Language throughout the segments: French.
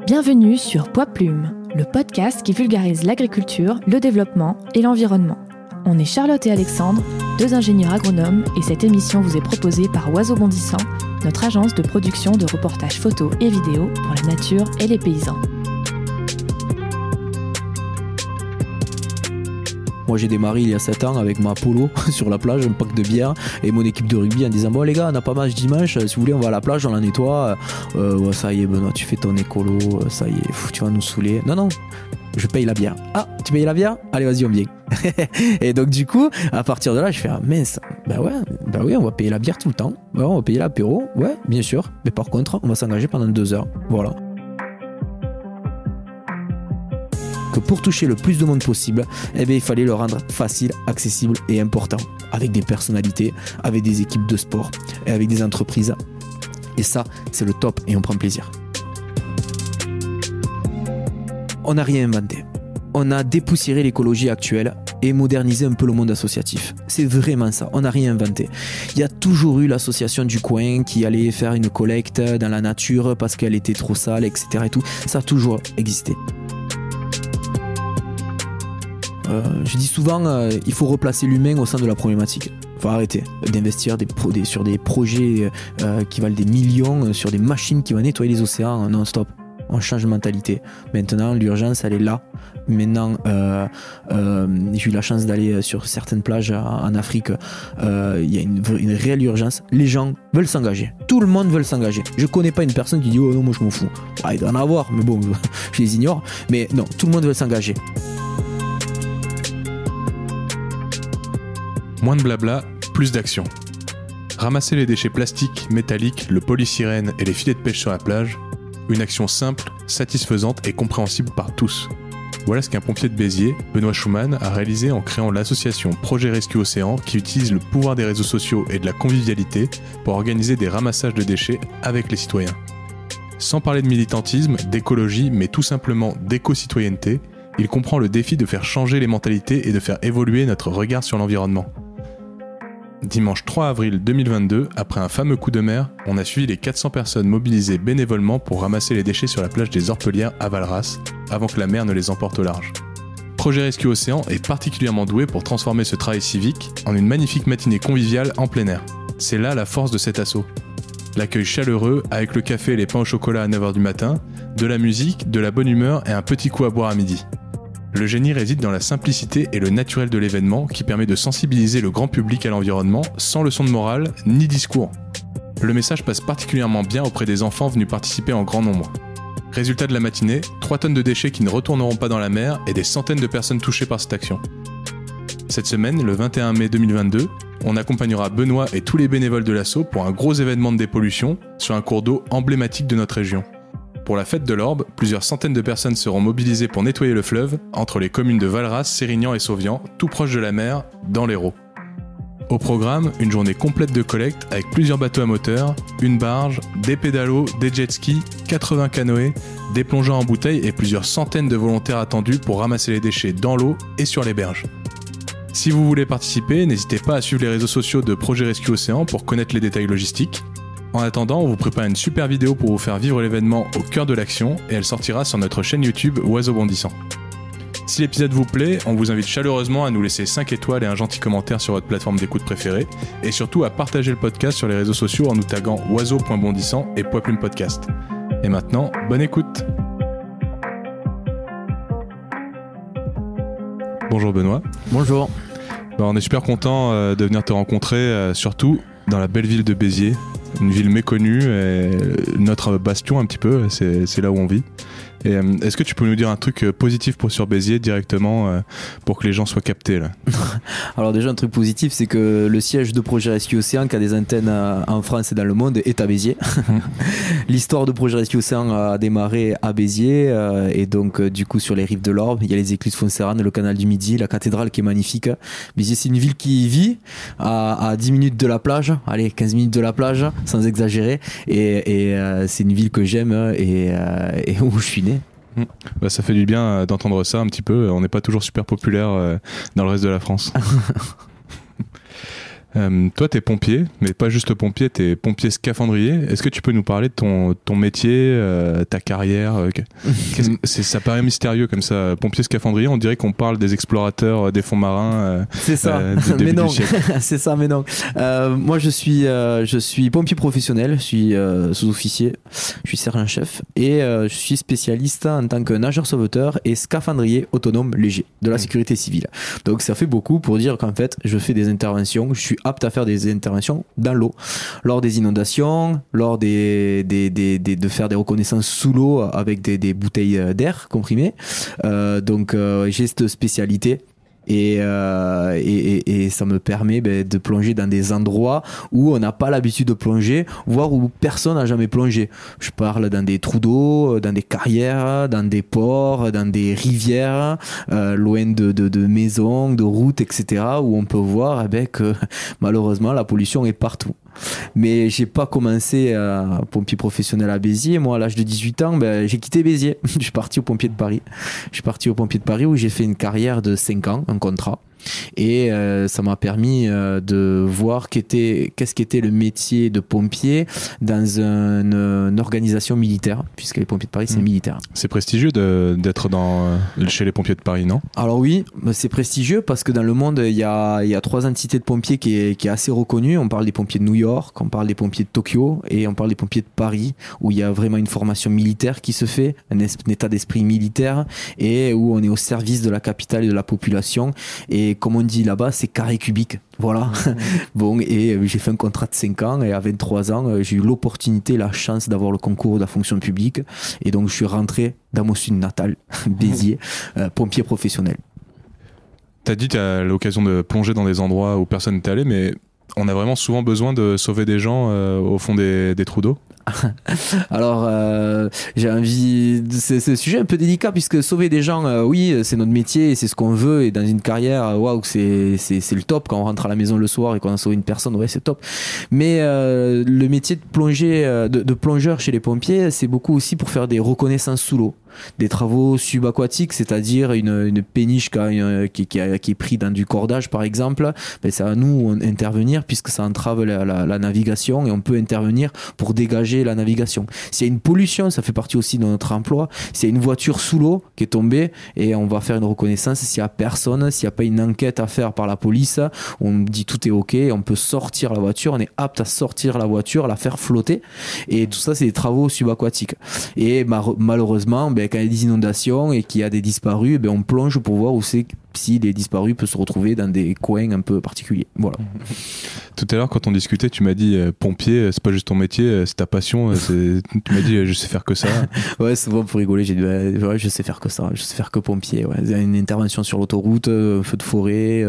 Bienvenue sur Poids Plume, le podcast qui vulgarise l'agriculture, le développement et l'environnement. On est Charlotte et Alexandre, deux ingénieurs agronomes, et cette émission vous est proposée par Oiseau Bondissant, notre agence de production de reportages photos et vidéos pour la nature et les paysans. Moi j'ai démarré il y a 7 ans avec ma polo sur la plage, un pack de bière et mon équipe de rugby en disant bon les gars on a pas match dimanche, si vous voulez on va à la plage, on la nettoie. Ouais, ça y est Benoît, tu fais ton écolo, ça y est, tu vas nous saouler. Non, je paye la bière. Ah, tu payes la bière? Allez vas-y on vient. Et donc du coup à partir de là je fais ah mince, bah oui on va payer la bière tout le temps, ouais, on va payer l'apéro, ouais bien sûr, mais par contre on va s'engager pendant 2 heures, voilà. Que pour toucher le plus de monde possible, il fallait le rendre facile, accessible et important, avec des personnalités, avec des équipes de sport et avec des entreprises. Et ça, c'est le top et on prend plaisir. On n'a rien inventé. On a dépoussiéré l'écologie actuelle et modernisé un peu le monde associatif. C'est vraiment ça, on n'a rien inventé. Il y a toujours eu l'association du coin qui allait faire une collecte dans la nature parce qu'elle était trop sale, etc. Et tout. Ça a toujours existé. Je dis souvent, il faut replacer l'humain au sein de la problématique. Il faut arrêter d'investir sur des projets qui valent des millions, sur des machines qui vont nettoyer les océans non-stop. On change de mentalité. Maintenant, l'urgence, elle est là. Maintenant, j'ai eu la chance d'aller sur certaines plages en Afrique. Il y a une réelle urgence. Les gens veulent s'engager. Tout le monde veut s'engager. Je connais pas une personne qui dit « Oh non, moi je m'en fous ». Il doit en avoir, mais bon, je les ignore. Mais non, tout le monde veut s'engager. Moins de blabla, plus d'action. Ramasser les déchets plastiques, métalliques, le polysirène et les filets de pêche sur la plage, une action simple, satisfaisante et compréhensible par tous. Voilà ce qu'un pompier de Béziers, Benoît Schumann, a réalisé en créant l'association Projet Rescue Océan qui utilise le pouvoir des réseaux sociaux et de la convivialité pour organiser des ramassages de déchets avec les citoyens. Sans parler de militantisme, d'écologie, mais tout simplement d'éco-citoyenneté, il comprend le défi de faire changer les mentalités et de faire évoluer notre regard sur l'environnement. Dimanche 3 avril 2022, après un fameux coup de mer, on a suivi les 400 personnes mobilisées bénévolement pour ramasser les déchets sur la plage des Orpelières à Valras, avant que la mer ne les emporte au large. Projet Rescue Océan est particulièrement doué pour transformer ce travail civique en une magnifique matinée conviviale en plein air. C'est là la force de cet assaut. L'accueil chaleureux, avec le café et les pains au chocolat à 9h du matin, de la musique, de la bonne humeur et un petit coup à boire à midi. Le génie réside dans la simplicité et le naturel de l'événement qui permet de sensibiliser le grand public à l'environnement sans leçon de morale ni discours. Le message passe particulièrement bien auprès des enfants venus participer en grand nombre. Résultat de la matinée, 3 tonnes de déchets qui ne retourneront pas dans la mer et des centaines de personnes touchées par cette action. Cette semaine, le 21 mai 2022, on accompagnera Benoît et tous les bénévoles de l'asso pour un gros événement de dépollution sur un cours d'eau emblématique de notre région. Pour la fête de l'Orbe, plusieurs centaines de personnes seront mobilisées pour nettoyer le fleuve entre les communes de Valras, Sérignan et Sauvian, tout proche de la mer, dans l'Hérault. Au programme, une journée complète de collecte avec plusieurs bateaux à moteur, une barge, des pédalos, des jet skis, 80 canoës, des plongeurs en bouteille et plusieurs centaines de volontaires attendus pour ramasser les déchets dans l'eau et sur les berges. Si vous voulez participer, n'hésitez pas à suivre les réseaux sociaux de Projet Rescue Océan pour connaître les détails logistiques. En attendant, on vous prépare une super vidéo pour vous faire vivre l'événement au cœur de l'action et elle sortira sur notre chaîne YouTube Oiseau Bondissant. Si l'épisode vous plaît, on vous invite chaleureusement à nous laisser 5 étoiles et un gentil commentaire sur votre plateforme d'écoute préférée et surtout à partager le podcast sur les réseaux sociaux en nous taguant oiseau.bondissant et Poids Plume Podcast. Et maintenant, bonne écoute. Bonjour Benoît. Bonjour. On est super content de venir te rencontrer, surtout dans la belle ville de Béziers. Une ville méconnue, et notre bastion un petit peu, c'est là où on vit. Et est-ce que tu peux nous dire un truc positif sur Béziers directement pour que les gens soient captés là? Alors déjà un truc positif, c'est que le siège de Projet Rescue Océan qui a des antennes en France et dans le monde est à Béziers. L'histoire de Projet Rescue Océan a démarré à Béziers et donc du coup sur les rives de l'Orbe, il y a les écluses Fonserrane, le canal du Midi, la cathédrale qui est magnifique. Béziers c'est une ville qui vit à 10 minutes de la plage, allez 15 minutes de la plage sans exagérer et c'est une ville que j'aime et où je suis né. Bah, ça fait du bien d'entendre ça un petit peu. On n'est pas toujours super populaire dans le reste de la France. Toi, t'es pompier, mais pas juste pompier, t'es pompier scaphandrier. Est-ce que tu peux nous parler de ton métier, ta carrière ça paraît mystérieux comme ça. Pompier scaphandrier, on dirait qu'on parle des explorateurs des fonds marins. C'est ça, mais non. C'est ça, mais non. Moi, je suis pompier professionnel, je suis sous-officier, je suis sergent-chef et je suis spécialiste en tant que nageur sauveteur et scaphandrier autonome léger de la sécurité civile. Donc ça fait beaucoup pour dire qu'en fait, je fais des interventions, je suis apte à faire des interventions dans l'eau, lors des inondations, lors de faire des reconnaissances sous l'eau avec des bouteilles d'air comprimées. Donc j'ai cette spécialité. Et ça me permet de plonger dans des endroits où on n'a pas l'habitude de plonger, voire où personne n'a jamais plongé. Je parle dans des trous d'eau, dans des carrières, dans des ports, dans des rivières, loin de maisons, de routes, etc., où on peut voir que malheureusement la pollution est partout. Mais j'ai pas commencé pompier professionnel à Béziers. Moi, à l'âge de 18 ans, j'ai quitté Béziers. Je suis parti au pompier de Paris. Je suis parti au pompier de Paris où j'ai fait une carrière de 5 ans, un contrat. Et ça m'a permis de voir qu'est-ce qu'était le métier de pompier dans une organisation militaire, puisque les pompiers de Paris, c'est militaire. C'est prestigieux d'être chez les pompiers de Paris, non ? Alors oui, c'est prestigieux parce que dans le monde, il y a 3 entités de pompiers qui est assez reconnue. On parle des pompiers de New York, on parle des pompiers de Tokyo et on parle des pompiers de Paris, où il y a vraiment une formation militaire qui se fait, un état d'esprit militaire et où on est au service de la capitale et de la population. Et comme on dit là-bas, c'est carré cubique. Voilà. Bon, et j'ai fait un contrat de 5 ans et à 23 ans, j'ai eu l'opportunité, la chance d'avoir le concours de la fonction publique. Et donc, je suis rentré dans mon sud natal, Béziers, pompier professionnel. T'as dit que t'as l'occasion de plonger dans des endroits où personne n'était allé, mais on a vraiment souvent besoin de sauver des gens au fond des trous d'eau ? Alors, j'ai envie. C'est un sujet un peu délicat puisque sauver des gens, oui, c'est notre métier et c'est ce qu'on veut. Et dans une carrière, waouh, c'est le top. Quand on rentre à la maison le soir et qu'on a sauvé une personne, ouais, c'est top. Mais le métier de de plongeur chez les pompiers, c'est beaucoup aussi pour faire des reconnaissances sous l'eau. Des travaux subaquatiques, c'est-à-dire une péniche qui est prise dans du cordage par exemple, c'est à nous intervenir puisque ça entrave la navigation et on peut intervenir pour dégager la navigation. S'il y a une pollution, ça fait partie aussi de notre emploi. S'il y a une voiture sous l'eau qui est tombée et on va faire une reconnaissance, s'il n'y a personne, s'il n'y a pas une enquête à faire par la police, on dit tout est ok, on peut sortir la voiture, on est apte à sortir la voiture, la faire flotter et tout ça c'est des travaux subaquatiques. Et malheureusement, quand il y a des inondations et qu'il y a des disparus, on plonge pour voir où c'est si les disparus peuvent se retrouver dans des coins un peu particuliers. Voilà. Tout à l'heure, quand on discutait, tu m'as dit pompier, c'est pas juste ton métier, c'est ta passion. Tu m'as dit je sais faire que ça. Ouais, souvent pour rigoler, j'ai dit ouais, je sais faire que ça, je sais faire que pompier. Ouais. Une intervention sur l'autoroute, un feu de forêt,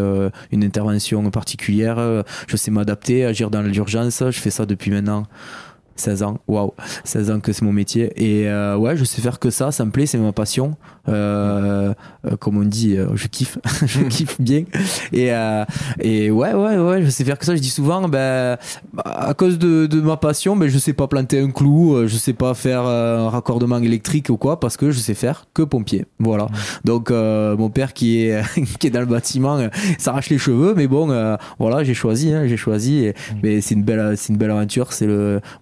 une intervention particulière, je sais m'adapter, agir dans l'urgence. Je fais ça depuis maintenant 16 ans, waouh, 16 ans que c'est mon métier et ouais, je sais faire que ça me plaît, c'est ma passion. Comme on dit, je kiffe, je kiffe bien et ouais, je sais faire que ça. Je dis souvent, à cause de ma passion, je sais pas planter un clou, je sais pas faire un raccordement électrique ou quoi, parce que je sais faire que pompier. Voilà. Donc mon père qui est dans le bâtiment s'arrache les cheveux, mais bon, voilà, j'ai choisi, mais c'est une belle aventure.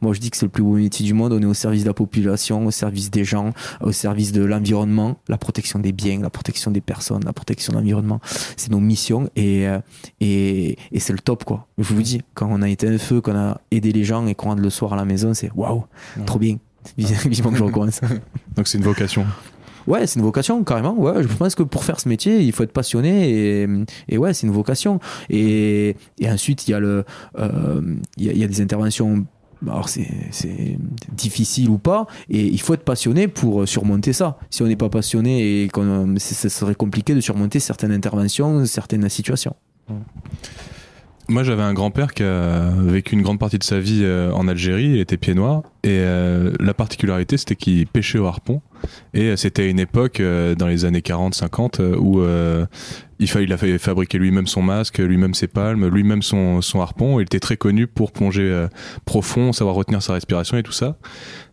Moi je dis que c'est le plus beau métier du monde. On est au service de la population, au service des gens, au service de l'environnement, la protection des biens, la protection des personnes, la protection de l'environnement. C'est nos missions et c'est le top, quoi. Je vous dis, quand on a éteint un feu, qu'on a aidé les gens et qu'on rentre le soir à la maison, c'est waouh, trop bien. Vivement que je recommence. Donc c'est une vocation. Ouais, c'est une vocation, carrément. Ouais, je pense que pour faire ce métier, il faut être passionné et ouais, c'est une vocation. Et ensuite, il y a il y a des interventions. Alors c'est difficile ou pas, et il faut être passionné pour surmonter ça. Si on n'est pas passionné, et ce serait compliqué de surmonter certaines interventions, certaines situations. Moi j'avais un grand-père qui a vécu une grande partie de sa vie en Algérie, il était pied noir, Et la particularité, c'était qu'il pêchait au harpon. Et c'était une époque, dans les années 40-50, où il a fait fabriquer lui-même son masque, lui-même ses palmes, lui-même son harpon. Il était très connu pour plonger profond, savoir retenir sa respiration et tout ça.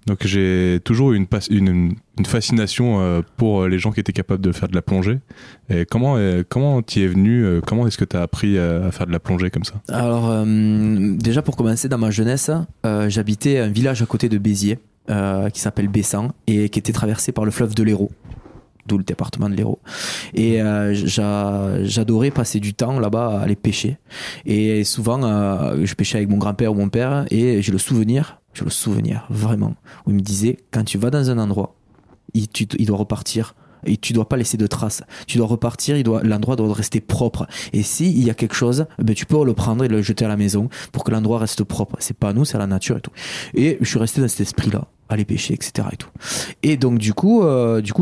Donc j'ai toujours eu une fascination pour les gens qui étaient capables de faire de la plongée. Et comment t'y es venu, comment est-ce que t'as appris à faire de la plongée comme ça? Alors déjà pour commencer, dans ma jeunesse, j'habitais un village à côté de Béziers qui s'appelle Bessan et qui était traversé par le fleuve de l'Hérault, d'où le département de l'Hérault. Et j'adorais passer du temps là-bas à aller pêcher. Et souvent, je pêchais avec mon grand-père ou mon père et j'ai le souvenir vraiment, où il me disait, quand tu vas dans un endroit, il doit repartir. Et tu dois pas laisser de traces. Tu dois repartir, l'endroit doit rester propre. Et s'il y a quelque chose, ben tu peux le prendre et le jeter à la maison pour que l'endroit reste propre. C'est pas à nous, c'est à la nature et tout. Et je suis resté dans cet esprit-là, aller pêcher, etc. et tout. Et donc du coup,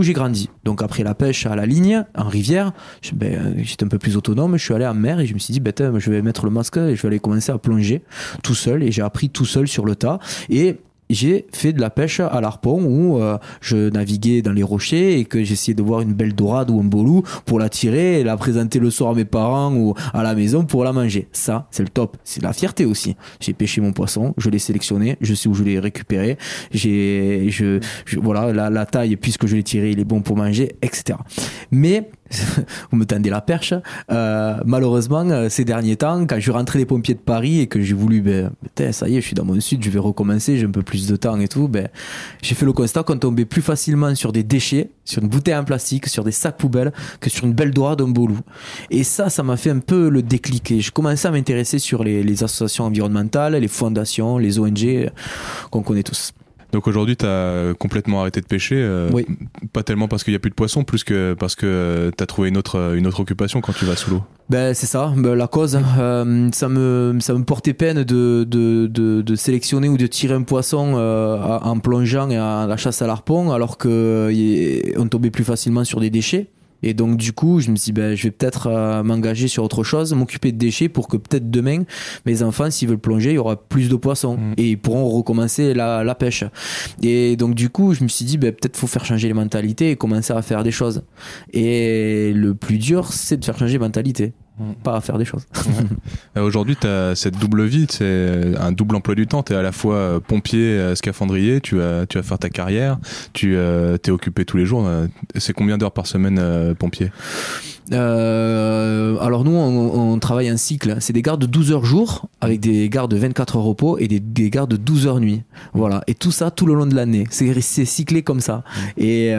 j'ai grandi. Donc après la pêche à la ligne, en rivière, j'étais un peu plus autonome. Je suis allé en mer et je me suis dit, je vais mettre le masque et je vais aller commencer à plonger tout seul. Et j'ai appris tout seul sur le tas. Et j'ai fait de la pêche à l'harpon où je naviguais dans les rochers et que j'essayais de voir une belle dorade ou un beau loup pour la tirer et la présenter le soir à mes parents ou à la maison pour la manger. Ça, c'est le top. C'est la fierté aussi. J'ai pêché mon poisson, je l'ai sélectionné, je sais où je l'ai récupéré. Voilà, la taille, puisque je l'ai tiré, il est bon pour manger, etc. Mais vous me tendez la perche. Malheureusement, ces derniers temps, quand je suis rentré des pompiers de Paris et que j'ai voulu, ça y est, je suis dans mon sud, je vais recommencer, j'ai un peu plus de temps et tout, j'ai fait le constat qu'on tombait plus facilement sur des déchets, sur une bouteille en plastique, sur des sacs poubelles, que sur une belle dorade d'un beau loup. Et ça m'a fait un peu le déclic. Et je commençais à m'intéresser sur les associations environnementales, les fondations, les ONG qu'on connaît tous. Donc aujourd'hui, tu as complètement arrêté de pêcher, oui. Pas tellement parce qu'il n'y a plus de poissons, plus que parce que tu as trouvé une autre occupation quand tu vas sous l'eau. C'est ça, la cause. Ça me portait peine de sélectionner ou de tirer un poisson en plongeant et à la chasse à l'harpon, alors qu'on tombait plus facilement sur des déchets. Et donc du coup je me suis dit je vais peut-être m'engager sur autre chose, m'occuper de déchets pour que peut-être demain mes enfants, s'ils veulent plonger, il y aura plus de poissons et ils pourront recommencer la pêche. Et donc du coup je me suis dit peut-être faut faire changer les mentalités et commencer à faire des choses. Et le plus dur, c'est de faire changer les mentalités, pas à faire des choses. Aujourd'hui, tu as cette double vie, c'est un double emploi du temps. Tu es à la fois pompier, scaphandrier, tu vas faire ta carrière, tu t'es occupé tous les jours. C'est combien d'heures par semaine pompier? Alors nous, on travaille en cycle. C'est des gardes de 12 heures jour avec des gardes de 24 heures repos et des gardes de 12 heures nuit. Voilà. Et tout ça tout le long de l'année. C'est cyclé comme ça. Et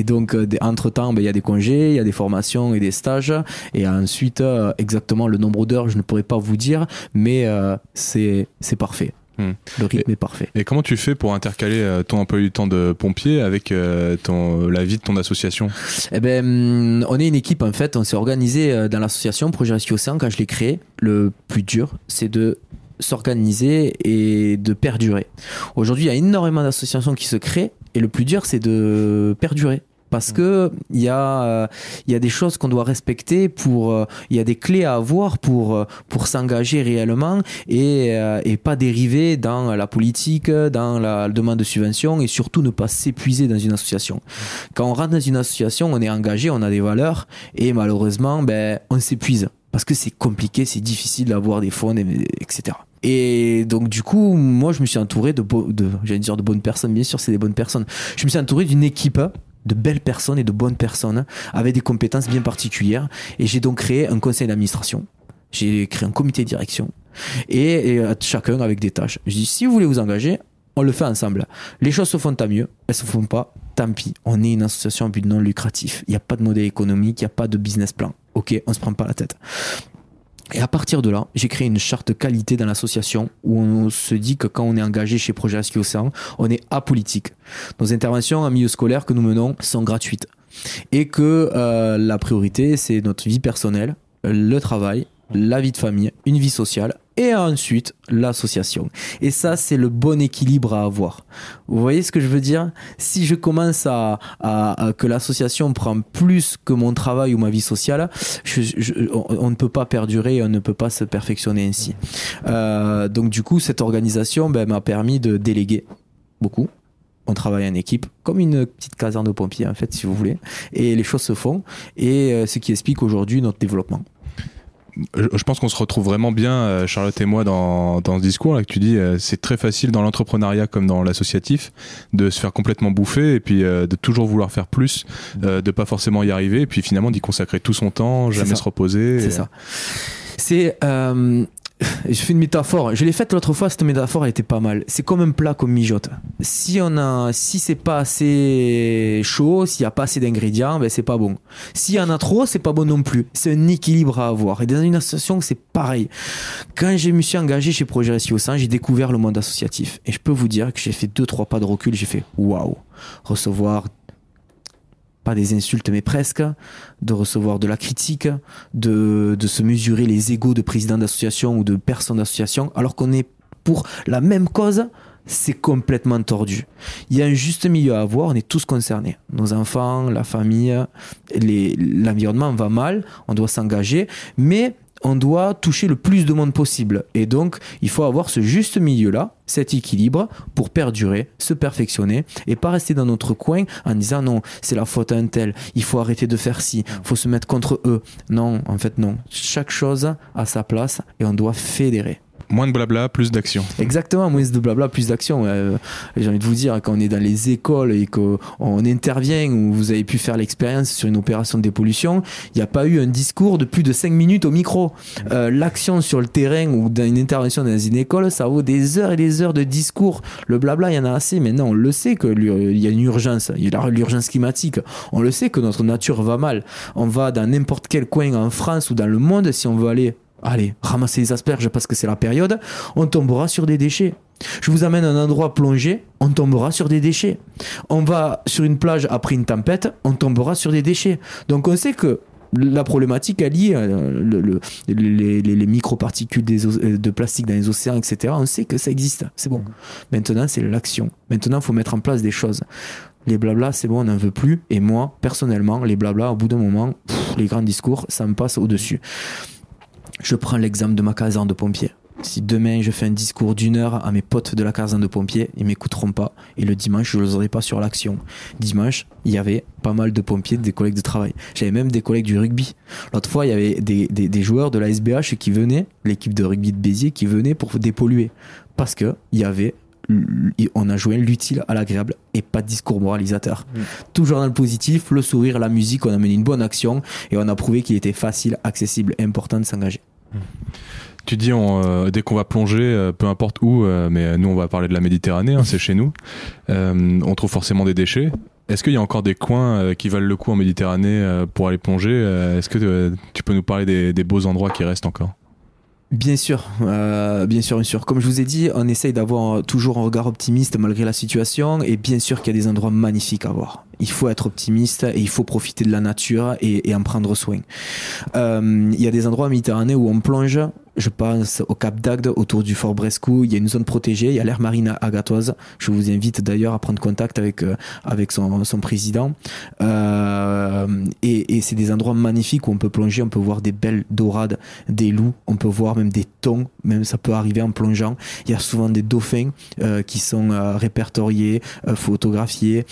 donc, entre-temps, il y a des congés, il y a des formations et des stages. Et ensuite, exactement le nombre d'heures, je ne pourrais pas vous dire, mais c'est parfait. Le rythme est parfait. Et comment tu fais pour intercaler ton emploi du temps de pompier avec la vie de ton association? On est une équipe en fait, on s'est organisé dans l'association Projet Rescue Océan. Quand je l'ai créé, le plus dur c'est de s'organiser et de perdurer. Aujourd'hui il y a énormément d'associations qui se créent et le plus dur c'est de perdurer. Parce que il y a des choses qu'on doit respecter il y a des clés à avoir pour s'engager réellement et pas dériver dans la politique, dans la demande de subvention et surtout ne pas s'épuiser dans une association. Quand on rentre dans une association, on est engagé, on a des valeurs et malheureusement, on s'épuise parce que c'est compliqué, c'est difficile d'avoir des fonds, etc. Et donc du coup, moi je me suis entouré de bonnes personnes, bien sûr c'est des bonnes personnes. Je me suis entouré d'une équipe de belles personnes et de bonnes personnes avec des compétences bien particulières et j'ai donc créé un conseil d'administration, j'ai créé un comité de direction et chacun avec des tâches. Je dis si vous voulez vous engager, on le fait ensemble. Les choses se font tant mieux, elles se font pas, tant pis. On est une association à but non lucratif, il n'y a pas de modèle économique, il n'y a pas de business plan. Ok, on se prend pas la tête. Et à partir de là, j'ai créé une charte qualité dans l'association où on se dit que quand on est engagé chez Projet Rescue Océan, on est apolitique. Nos interventions en milieu scolaire que nous menons sont gratuites. Et que la priorité, c'est notre vie personnelle, le travail, la vie de famille, une vie sociale et ensuite l'association. Et ça, c'est le bon équilibre à avoir. Vous voyez ce que je veux dire? Si je commence à que l'association prend plus que mon travail ou ma vie sociale, on ne peut pas perdurer, on ne peut pas se perfectionner ainsi. Donc du coup, cette organisation m'a permis de déléguer. beaucoup. On travaille en équipe, comme une petite caserne de pompiers, en fait, si vous voulez. Et les choses se font. Et ce qui explique aujourd'hui notre développement. Je pense qu'on se retrouve vraiment bien, Charlotte et moi, dans ce discours là que tu dis. C'est très facile dans l'entrepreneuriat comme dans l'associatif de se faire complètement bouffer et puis de toujours vouloir faire plus, de pas forcément y arriver et puis finalement d'y consacrer tout son temps, jamais se reposer. C'est ça. C'est... je fais une métaphore. Je l'ai faite l'autre fois, cette métaphore elle était pas mal. C'est comme un plat qu'on mijote. Si c'est pas assez chaud, s'il y a pas assez d'ingrédients, ben c'est pas bon. S'il y en a trop, c'est pas bon non plus. C'est un équilibre à avoir. Et dans une association, c'est pareil. Quand je me suis engagé chez Projet Récit au Sein, j'ai découvert le monde associatif. Et je peux vous dire que j'ai fait 2-3 pas de recul. J'ai fait waouh, recevoir pas des insultes mais presque, de recevoir de la critique, de se mesurer les égos de présidents d'association ou de personnes d'association, alors qu'on est pour la même cause, c'est complètement tordu. Il y a un juste milieu à avoir, on est tous concernés. Nos enfants, la famille, l'environnement va mal, on doit s'engager, mais on doit toucher le plus de monde possible. Et donc, il faut avoir ce juste milieu-là, cet équilibre, pour perdurer, se perfectionner, et pas rester dans notre coin en disant non, c'est la faute à un tel, il faut arrêter de faire ci, il faut se mettre contre eux. Non, en fait, non. Chaque chose a sa place et on doit fédérer. Moins de blabla, plus d'action. Exactement, moins de blabla, plus d'action. J'ai envie de vous dire, quand on est dans les écoles et qu'on intervient, ou vous avez pu faire l'expérience sur une opération de dépollution, il n'y a pas eu un discours de plus de 5 minutes au micro. L'action sur le terrain ou dans une intervention dans une école, ça vaut des heures et des heures de discours. Le blabla, il y en a assez. Maintenant, on le sait qu'il y a une urgence. Il y a l'urgence climatique. On le sait que notre nature va mal. On va dans n'importe quel coin en France ou dans le monde, si on veut aller ramasser les asperges parce que c'est la période, on tombera sur des déchets. Je vous amène à un endroit plongé, on tombera sur des déchets. On va sur une plage après une tempête, on tombera sur des déchets. Donc on sait que la problématique est liée les microparticules de plastique dans les océans, etc. On sait que ça existe, c'est bon. Maintenant, c'est l'action. Maintenant, il faut mettre en place des choses. Les blablas, c'est bon, on n'en veut plus. Et moi, personnellement, les blablas, au bout d'un moment, les grands discours, ça me passe au-dessus. Je prends l'exemple de ma caserne de pompiers. Si demain je fais un discours d'1 heure à mes potes de la caserne de pompiers, ils m'écouteront pas. Et le dimanche, je ne les aurai pas sur l'action. Dimanche, il y avait pas mal de pompiers, des collègues de travail. J'avais même des collègues du rugby. L'autre fois, il y avait des joueurs de la SBH qui venaient, l'équipe de rugby de Béziers, qui venaient pour dépolluer. Parce que on a joué l'utile à l'agréable et pas de discours moralisateur. Toujours dans le positif, le sourire, la musique, on a mené une bonne action et on a prouvé qu'il était facile, accessible et important de s'engager. Tu dis dès qu'on va plonger, peu importe où, mais nous on va parler de la Méditerranée, c'est chez nous, on trouve forcément des déchets. Est-ce qu'il y a encore des coins qui valent le coup en Méditerranée pour aller plonger? Est-ce que tu peux nous parler des beaux endroits qui restent encore? Bien sûr. Comme je vous ai dit, on essaye d'avoir toujours un regard optimiste malgré la situation et bien sûr qu'il y a des endroits magnifiques à voir. Il faut être optimiste et il faut profiter de la nature et en prendre soin. Il y a des endroits en Méditerranée où on plonge. Je pense au Cap d'Agde, autour du Fort Brescou. Il y a une zone protégée, il y a l'aire marine agatoise. Je vous invite d'ailleurs à prendre contact avec son président. Et c'est des endroits magnifiques où on peut plonger, on peut voir des belles dorades, des loups, on peut voir même des thons, même ça peut arriver en plongeant. Il y a souvent des dauphins qui sont répertoriés, photographiés.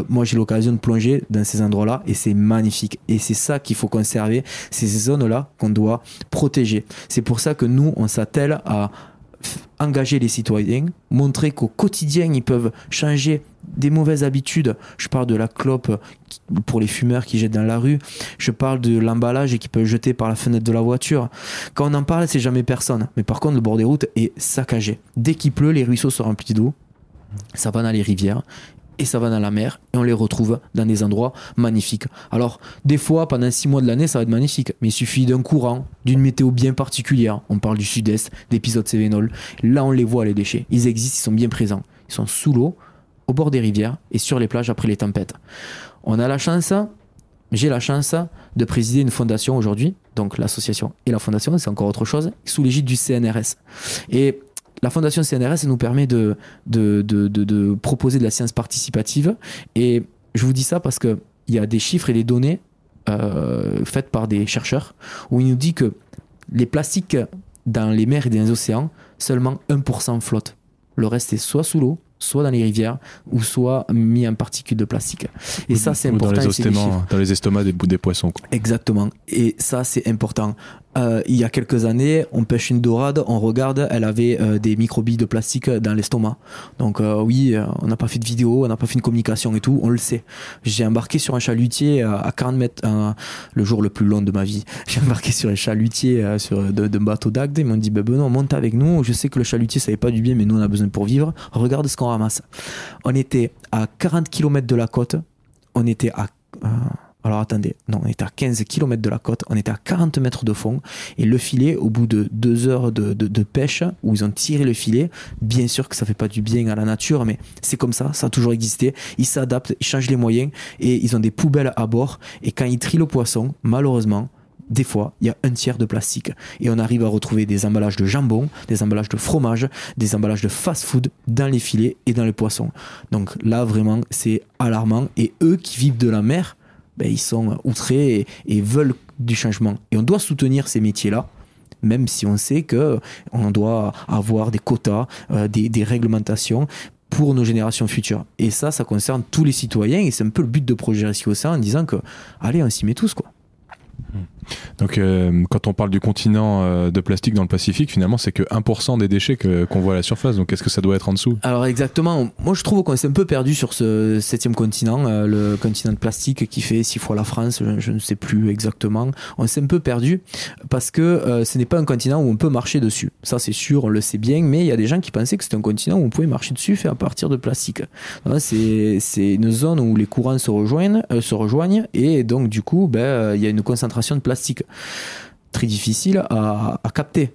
Moi j'ai l'occasion de plonger dans ces endroits-là et c'est magnifique. Et c'est ça qu'il faut conserver, c'est ces zones-là qu'on doit protéger. C'est pour ça que nous, on s'attelle à engager les citoyens, montrer qu'au quotidien, ils peuvent changer des mauvaises habitudes. Je parle de la clope pour les fumeurs qui jettent dans la rue. Je parle de l'emballage qui peut jeter par la fenêtre de la voiture. Quand on en parle, c'est jamais personne. Mais par contre, le bord des routes est saccagé. Dès qu'il pleut, les ruisseaux sont remplis d'eau. Ça va dans les rivières. Et ça va dans la mer et on les retrouve dans des endroits magnifiques. Alors, des fois, pendant 6 mois de l'année, ça va être magnifique. Mais il suffit d'un courant, d'une météo bien particulière. On parle du sud-est, d'épisodes Cévenol. Là, on les voit, les déchets. Ils existent, ils sont bien présents. Ils sont sous l'eau, au bord des rivières et sur les plages après les tempêtes. On a la chance, j'ai la chance de présider une fondation aujourd'hui. Donc, l'association et la fondation, c'est encore autre chose, sous l'égide du CNRS. Et la fondation CNRS nous permet de proposer de la science participative et je vous dis ça parce qu'il y a des chiffres et des données faites par des chercheurs où il nous dit que les plastiques dans les mers et dans les océans, seulement 1% flottent. Le reste est soit sous l'eau, soit dans les rivières ou soit mis en particules de plastique. Et ça, c'est important. Dans les estomacs des poissons, quoi. Exactement. Et ça, c'est important. Il y a quelques années, on pêche une dorade, on regarde, elle avait des microbilles de plastique dans l'estomac. Donc oui, on n'a pas fait de vidéo, on n'a pas fait une communication et tout, on le sait. J'ai embarqué sur un chalutier à 40 mètres, le jour le plus long de ma vie. J'ai embarqué sur un chalutier d'un bateau d'Agde. Ils m'ont dit, Benoît, monte avec nous. Je sais que le chalutier, ça fait pas du bien, mais nous, on a besoin pour vivre. Regarde ce qu'on ramasse. On était à 40 km de la côte. On était à... Alors attendez, non, on était à 15 km de la côte, on était à 40 mètres de fond, et le filet, au bout de 2 heures de pêche, où ils ont tiré le filet, bien sûr que ça fait pas du bien à la nature, mais c'est comme ça a toujours existé, ils s'adaptent, ils changent les moyens, et ils ont des poubelles à bord, et quand ils trient le poisson, malheureusement, des fois, il y a 1/3 de plastique, et on arrive à retrouver des emballages de jambon, des emballages de fromage, des emballages de fast-food dans les filets et dans les poissons. Donc là, vraiment, c'est alarmant, et eux qui vivent de la mer, ils sont outrés et veulent du changement. Et on doit soutenir ces métiers-là, même si on sait qu'on doit avoir des quotas, des réglementations pour nos générations futures. Et ça concerne tous les citoyens, et c'est un peu le but de Projet Rescue Océan, en disant que, allez, on s'y met tous, quoi. Donc quand on parle du continent de plastique dans le Pacifique, finalement c'est que 1% des déchets qu'on voit à la surface, donc est-ce que ça doit être en dessous? Alors exactement, moi je trouve qu'on s'est un peu perdu sur ce 7e continent, le continent de plastique qui fait 6 fois la France, je ne sais plus exactement. On s'est un peu perdu parce que ce n'est pas un continent où on peut marcher dessus, ça c'est sûr, on le sait bien, mais il y a des gens qui pensaient que c'était un continent où on pouvait marcher dessus fait à partir de plastique. C'est une zone où les courants se rejoignent, et donc du coup il y a une concentration de plastique très difficile à capter,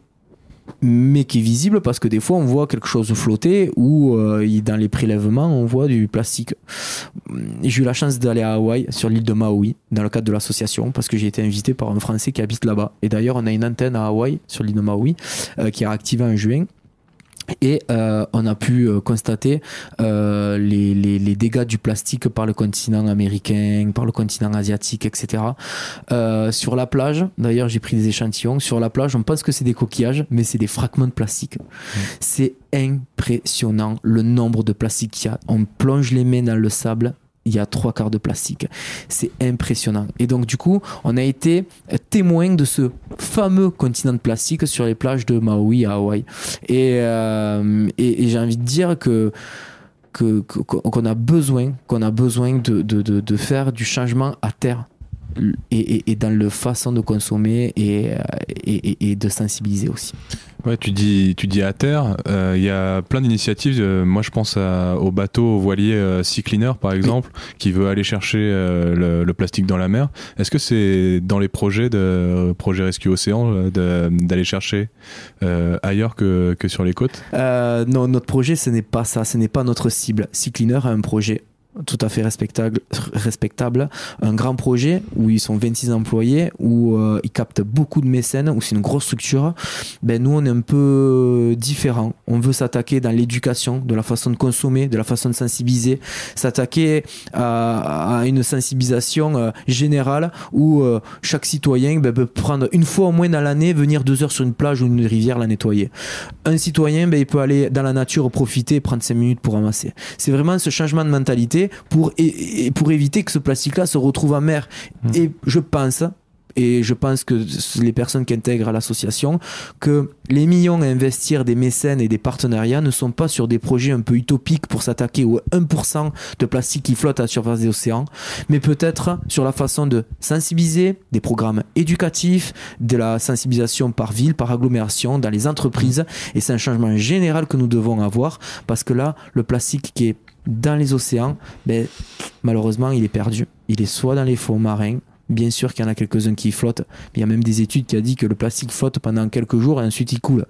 mais qui est visible parce que des fois on voit quelque chose flotter ou dans les prélèvements on voit du plastique. J'ai eu la chance d'aller à Hawaï, sur l'île de Maui, dans le cadre de l'association, parce que j'ai été invité par un Français qui habite là-bas, et d'ailleurs on a une antenne à Hawaï sur l'île de Maui qui est réactivée en juin. Et on a pu constater les dégâts du plastique par le continent américain, par le continent asiatique, etc. Sur la plage, d'ailleurs j'ai pris des échantillons, sur la plage on pense que c'est des coquillages, mais c'est des fragments de plastique. C'est impressionnant le nombre de plastique qu'il y a. On plonge les mains dans le sable, il y a 3/4 de plastique. C'est impressionnant. Et donc, du coup, on a été témoin de ce fameux continent de plastique sur les plages de Maui à Hawaï. Et j'ai envie de dire qu'on a besoin de faire du changement à terre. Et dans la façon de consommer et de sensibiliser aussi. Ouais, tu dis à terre, y a plein d'initiatives. Moi, je pense au bateau voilier Sea Cleaner, par exemple, qui veut aller chercher le plastique dans la mer. Est-ce que c'est dans les projets de Projet Rescue Océan d'aller chercher ailleurs que sur les côtes? Non, notre projet, ce n'est pas ça. Ce n'est pas notre cible. Sea Cleaner a un projet tout à fait respectable, un grand projet où ils sont 26 employés, où ils captent beaucoup de mécènes, où c'est une grosse structure. Nous on est un peu différent, on veut s'attaquer dans l'éducation, de la façon de consommer, de la façon de sensibiliser, s'attaquer à une sensibilisation générale où chaque citoyen peut prendre une fois au moins dans l'année, venir 2 heures sur une plage ou une rivière la nettoyer. Un citoyen il peut aller dans la nature, profiter, prendre 5 minutes pour ramasser. C'est vraiment ce changement de mentalité pour éviter que ce plastique-là se retrouve en mer. Et je pense que les personnes qui intègrent à l'association, que les millions à investir des mécènes et des partenariats ne sont pas sur des projets un peu utopiques pour s'attaquer aux 1% de plastique qui flotte à la surface des océans, mais peut-être sur la façon de sensibiliser, des programmes éducatifs, de la sensibilisation par ville, par agglomération, dans les entreprises. Et c'est un changement général que nous devons avoir, parce que là, le plastique qui est dans les océans, malheureusement il est perdu. Il est soit dans les fonds marins, bien sûr qu'il y en a quelques-uns qui flottent, mais il y a même des études qui ont dit que le plastique flotte pendant quelques jours et ensuite il coule.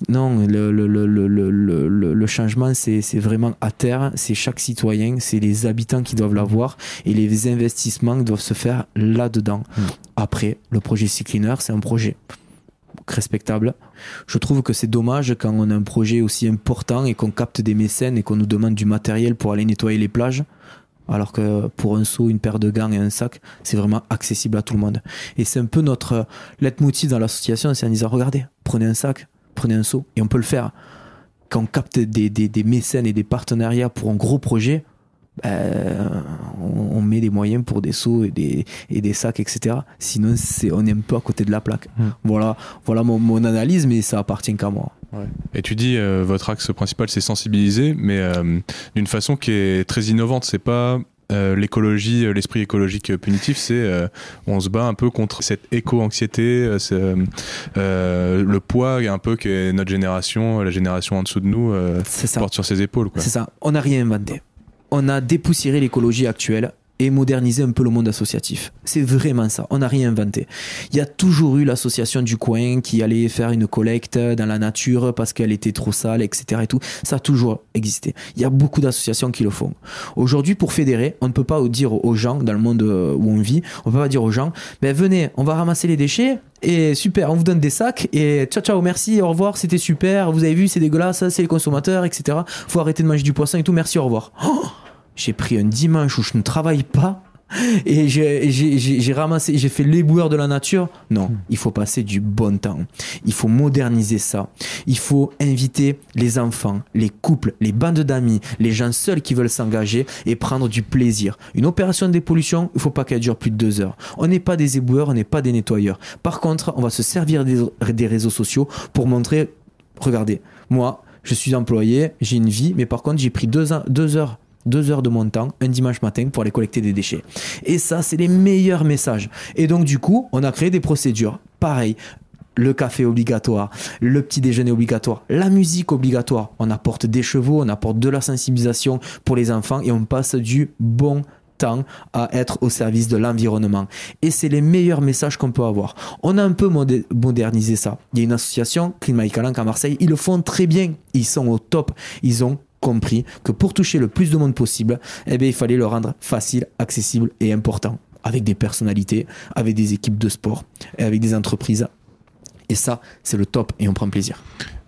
Non, le changement c'est vraiment à terre, c'est chaque citoyen, c'est les habitants qui doivent l'avoir, et les investissements doivent se faire là-dedans. Après, le projet Sea Cleaner, c'est un projet respectable. Je trouve que c'est dommage quand on a un projet aussi important et qu'on capte des mécènes et qu'on nous demande du matériel pour aller nettoyer les plages, alors que pour un seau, une paire de gants et un sac, c'est vraiment accessible à tout le monde. Et c'est un peu notre leitmotiv dans l'association, c'est en disant, regardez, prenez un sac, prenez un seau, et on peut le faire. quand on capte des mécènes et des partenariats pour un gros projet, on met des moyens pour des seaux et des sacs, etc. Sinon, on est un peu à côté de la plaque. Voilà mon analyse, mais ça appartient qu'à moi. Ouais. Et tu dis, votre axe principal, c'est sensibiliser, mais d'une façon qui est très innovante. C'est pas l'écologie, l'esprit écologique punitif, c'est on se bat un peu contre cette éco-anxiété, le poids un peu que notre génération, la génération en dessous de nous, porte sur ses épaules, quoi. C'est ça, on n'a rien inventé. On a dépoussiéré l'écologie actuelle et modernisé un peu le monde associatif. C'est vraiment ça, on n'a rien inventé. Il y a toujours eu l'association du coin qui allait faire une collecte dans la nature parce qu'elle était trop sale, etc. et tout. Ça a toujours existé. Il y a beaucoup d'associations qui le font. Aujourd'hui, pour fédérer, on ne peut pas dire aux gens, dans le monde où on vit, on ne peut pas dire aux gens, venez, on va ramasser les déchets, et super, on vous donne des sacs, et ciao, merci, au revoir, c'était super, vous avez vu, c'est dégueulasse, c'est les consommateurs, etc. Faut arrêter de manger du poisson et tout, merci, au revoir. J'ai pris un dimanche où je ne travaille pas et j'ai ramassé, j'ai fait l'éboueur de la nature. Non, il faut passer du bon temps. Il faut moderniser ça. Il faut inviter les enfants, les couples, les bandes d'amis, les gens seuls qui veulent s'engager et prendre du plaisir. Une opération de dépollution, il ne faut pas qu'elle dure plus de 2 heures. On n'est pas des éboueurs, on n'est pas des nettoyeurs. Par contre, on va se servir des réseaux sociaux pour montrer, regardez, moi, je suis employé, j'ai une vie, mais par contre, j'ai pris 2 heures de mon temps, un dimanche matin, pour aller collecter des déchets. Et ça, c'est les meilleurs messages. Et donc, du coup, on a créé des procédures. Pareil, le café obligatoire, le petit déjeuner obligatoire, la musique obligatoire. On apporte des chevaux, on apporte de la sensibilisation pour les enfants et on passe du bon temps à être au service de l'environnement. Et c'est les meilleurs messages qu'on peut avoir. On a un peu modernisé ça. Il y a une association, Climat et Calanque à Marseille, ils le font très bien. Ils sont au top. Ils ont compris que pour toucher le plus de monde possible, il fallait le rendre facile, accessible et important, avec des personnalités, avec des équipes de sport et avec des entreprises. Et ça, c'est le top et on prend plaisir.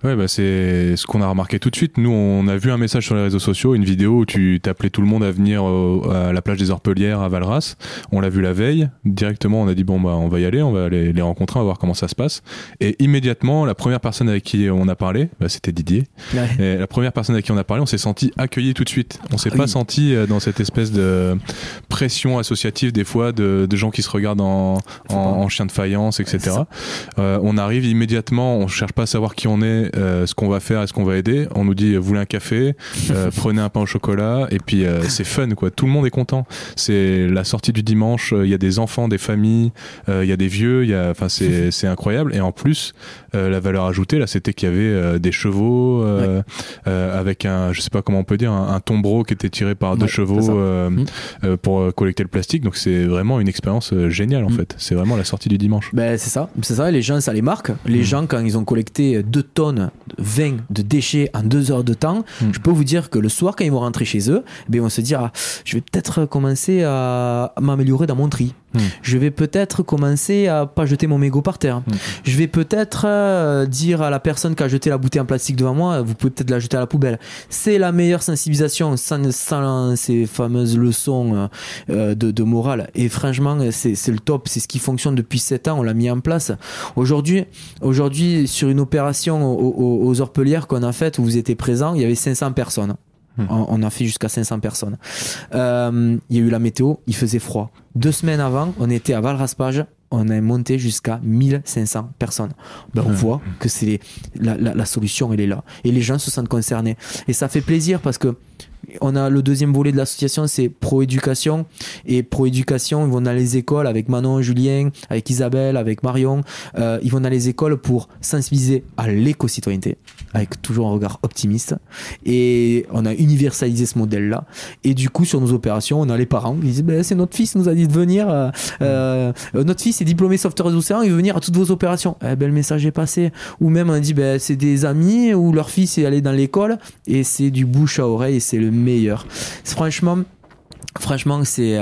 Ouais, c'est ce qu'on a remarqué tout de suite. Nous, on a vu un message sur les réseaux sociaux, une vidéo où tu t'appelais tout le monde à venir à la plage des Orpelières à Valras. On l'a vu la veille. Directement, on a dit on va y aller, on va aller les rencontrer, on va voir comment ça se passe. Et immédiatement, la première personne avec qui on a parlé, c'était Didier. Ouais. Et la première personne avec qui on a parlé, on s'est senti accueilli tout de suite. On s'est pas senti dans cette espèce de pression associative des fois de gens qui se regardent en chien de faïence, etc. On arrive immédiatement, on cherche pas à savoir qui on est, ce qu'on va faire, est-ce qu'on va aider. On nous dit vous voulez un café, prenez un pain au chocolat, et puis c'est fun, quoi. Tout le monde est content. C'est la sortie du dimanche, il y a des enfants, des familles, il y a des vieux, c'est incroyable. Et en plus, la valeur ajoutée là, c'était qu'il y avait des chevaux avec je sais pas comment on peut dire, un tombereau qui était tiré par 2 chevaux pour collecter le plastique. Donc c'est vraiment une expérience géniale en fait. C'est vraiment la sortie du dimanche. C'est ça. Les gens, ça les marque. Les gens, quand ils ont collecté 2 tonnes 20 de déchets en 2 heures de temps, je peux vous dire que le soir, quand ils vont rentrer chez eux, ils vont se dire je vais peut-être commencer à m'améliorer dans mon tri. Je vais peut-être commencer à pas jeter mon mégot par terre. Je vais peut-être dire à la personne qui a jeté la bouteille en plastique devant moi, vous pouvez peut-être la jeter à la poubelle. C'est la meilleure sensibilisation sans ces fameuses leçons de morale. Et franchement, c'est le top. C'est ce qui fonctionne depuis 7 ans. On l'a mis en place. Aujourd'hui, sur une opération aux Orpelières qu'on a faite, où vous étiez présents, il y avait 500 personnes. On a fait jusqu'à 500 personnes. Il y a eu la météo, il faisait froid. 2 semaines avant, on était à Valraspage, on a monté jusqu'à 1500 personnes. On voit que c'est la solution, elle est là. Et les gens se sentent concernés. Et ça fait plaisir parce que on a le deuxième volet de l'association, c'est Pro-Éducation. Et Pro-Éducation, ils vont dans les écoles avec Manon, Julien, avec Isabelle, avec Marion. Ils vont dans les écoles pour sensibiliser à l'éco-citoyenneté, avec toujours un regard optimiste. Et on a universalisé ce modèle-là. Et du coup, sur nos opérations, on a les parents qui disent c'est notre fils nous a dit de venir. Notre fils est diplômé sauveteur des océans, il veut venir à toutes vos opérations. Le message est passé. Ou même, on dit c'est des amis où leur fils est allé dans l'école. Et c'est du bouche à oreille et c'est le meilleur. Franchement, c'est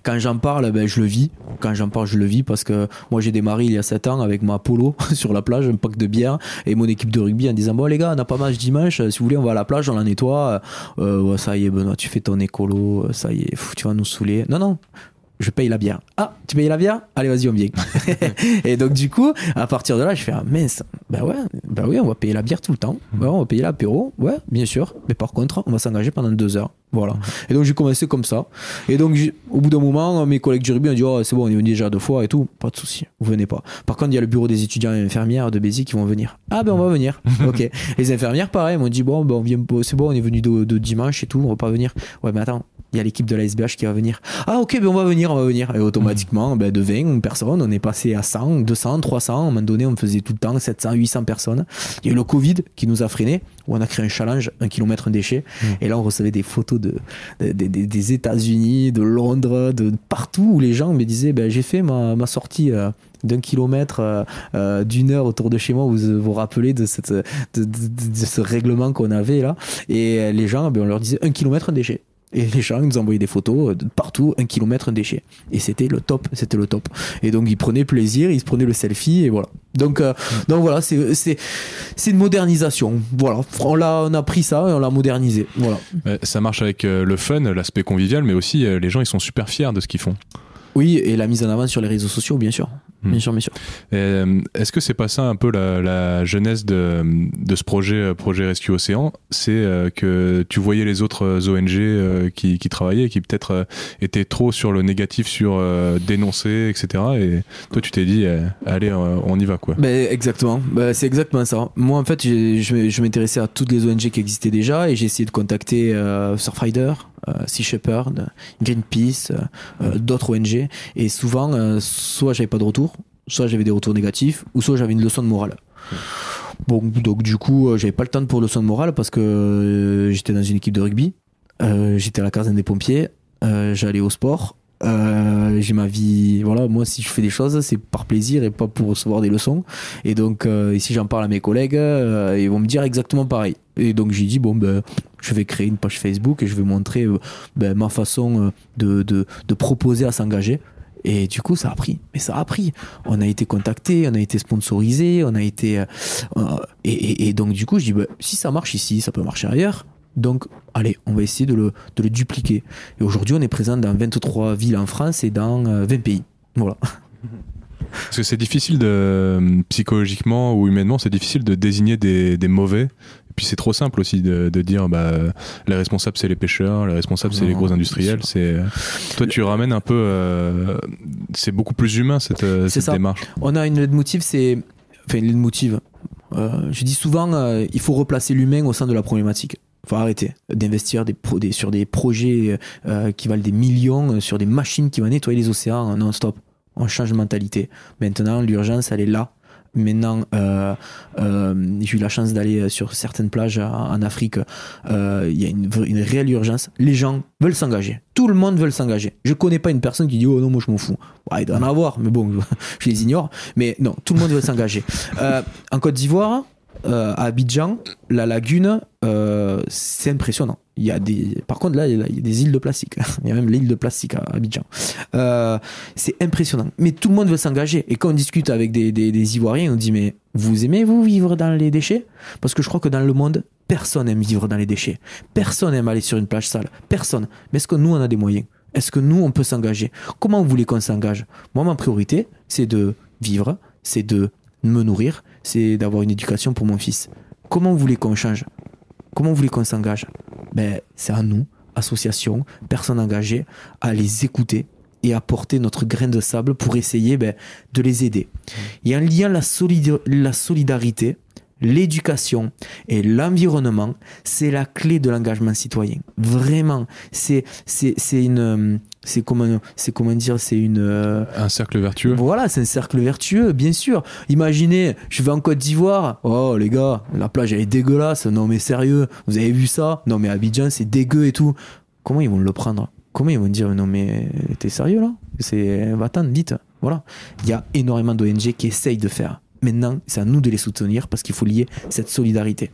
quand j'en parle, je le vis. Quand j'en parle, je le vis parce que moi j'ai démarré il y a 7 ans avec ma polo sur la plage, un pack de bière et mon équipe de rugby en disant bon les gars, on n'a pas match dimanche, si vous voulez on va à la plage, on la nettoie. Ça y est Benoît, tu fais ton écolo, ça y est, tu vas nous saouler. Non, je paye la bière. Ah, tu payes la bière? Allez, vas-y, on vient. Et donc, du coup, à partir de là, je fais, ah, mince, oui, on va payer la bière tout le temps. Ouais, on va payer l'apéro. Ouais, bien sûr. Mais par contre, on va s'engager pendant 2 heures. Voilà. Et donc, j'ai commencé comme ça. Et donc, au bout d'un moment, mes collègues du rugby ont dit, oh, c'est bon, on est venu déjà 2 fois et tout. Pas de souci. Vous venez pas. Par contre, il y a le bureau des étudiants et infirmières de Béziers qui vont venir. Ah, ben, on va venir. Ok. Les infirmières, pareil, m'ont dit, bon, ben, on vient, c'est bon, on est venu de dimanche et tout. On va pas venir. Ouais, mais attends. Il y a l'équipe de la SBH qui va venir. Ah ok, ben on va venir. Et automatiquement, de 20 personnes, on est passé à 100, 200, 300. À un moment donné, on faisait tout le temps 700, 800 personnes. Il y a eu le Covid qui nous a freinés, où on a créé un challenge, 1 kilomètre, un déchet. Et là, on recevait des photos des États-Unis, de Londres, de partout, où les gens me disaient, j'ai fait ma sortie d'1 kilomètre, d'1 heure autour de chez moi. Vous vous rappelez de ce règlement qu'on avait là. Et les gens, on leur disait 1 kilomètre, un déchet. Et les gens nous envoyaient des photos de partout, 1 kilomètre, un déchet. Et c'était le top. Et donc ils prenaient plaisir, ils se prenaient le selfie et voilà. Donc voilà, c'est une modernisation. Voilà, on a pris ça et on l'a modernisé. Voilà. Ça marche avec le fun, l'aspect convivial, mais aussi les gens ils sont super fiers de ce qu'ils font. Oui, et la mise en avant sur les réseaux sociaux, bien sûr. Bien sûr. Est-ce que c'est pas ça un peu la genèse de ce projet Rescue Océan? C'est que tu voyais les autres ONG qui travaillaient, qui peut-être étaient trop sur le négatif, sur dénoncer, etc. Et toi, tu t'es dit, allez, on y va, quoi. Exactement. C'est exactement ça. Moi, en fait, je m'intéressais à toutes les ONG qui existaient déjà et j'ai essayé de contacter Surfrider, Sea Shepherd, Greenpeace, d'autres ONG. Et souvent, soit j'avais pas de retour, soit j'avais des retours négatifs, ou soit j'avais une leçon de morale. Bon, donc du coup, j'avais pas le temps pour leçon de morale parce que j'étais dans une équipe de rugby, j'étais à la caserne des pompiers, j'allais au sport. J'ai ma vie, voilà, moi si je fais des choses c'est par plaisir et pas pour recevoir des leçons, et donc si j'en parle à mes collègues ils vont me dire exactement pareil, et donc j'ai dit je vais créer une page Facebook et je vais montrer ma façon de proposer à s'engager. Et du coup, ça a pris. Mais ça a pris. On a été contacté, on a été sponsorisé, on a été... et donc, du coup, je dis, si ça marche ici, ça peut marcher ailleurs. Donc, allez, on va essayer de le dupliquer. Et aujourd'hui, on est présent dans 23 villes en France et dans 20 pays. Voilà. Parce que c'est difficile psychologiquement ou humainement, c'est difficile de désigner des mauvais. Et puis c'est trop simple aussi de dire les responsables c'est les pêcheurs, les responsables c'est les gros industriels. Toi tu ramènes un peu, c'est beaucoup plus humain cette démarche. On a une leitmotiv, une leitmotiv. Je dis souvent, il faut replacer l'humain au sein de la problématique. Il faut arrêter d'investir sur des projets qui valent des millions, sur des machines qui vont nettoyer les océans non-stop. On change de mentalité. Maintenant, l'urgence, elle est là. Maintenant, j'ai eu la chance d'aller sur certaines plages en Afrique. Il y a une réelle urgence. Les gens veulent s'engager. Tout le monde veut s'engager. Je connais pas une personne qui dit oh non, moi je m'en fous. Ouais, il doit en avoir, mais bon, je les ignore. Mais non, tout le monde veut s'engager. En Côte d'Ivoire, à Abidjan, la lagune, c'est impressionnant. Par contre, là, il y a des îles de plastique. Il y a même l'île de plastique à Abidjan. C'est impressionnant. Mais tout le monde veut s'engager. Et quand on discute avec des Ivoiriens, on dit mais vous aimez vivre dans les déchets? Parce que je crois que dans le monde, personne aime vivre dans les déchets. Personne aime aller sur une plage sale. Personne. Mais est-ce que nous, on a des moyens? Est-ce que nous, on peut s'engager? Comment vous voulez qu'on s'engage? Moi, ma priorité, c'est de vivre, c'est de me nourrir, c'est d'avoir une éducation pour mon fils. Comment vous voulez qu'on change? Comment vous voulez qu'on s'engage? C'est à nous, associations, personnes engagées, à les écouter et apporter notre grain de sable pour essayer de les aider. Il y a un lien, la solidarité, l'éducation et l'environnement, c'est la clé de l'engagement citoyen. Vraiment, c'est un cercle vertueux. Voilà, c'est un cercle vertueux, bien sûr. Imaginez, je vais en Côte d'Ivoire. Oh les gars, la plage elle est dégueulasse. Non mais sérieux, vous avez vu ça? Non mais Abidjan c'est dégueu et tout. Comment ils vont le prendre? Comment ils vont dire non mais t'es sérieux là? Va-t'en vite. Voilà. Il y a énormément d'ONG qui essayent de faire. Maintenant, c'est à nous de les soutenir parce qu'il faut lier cette solidarité.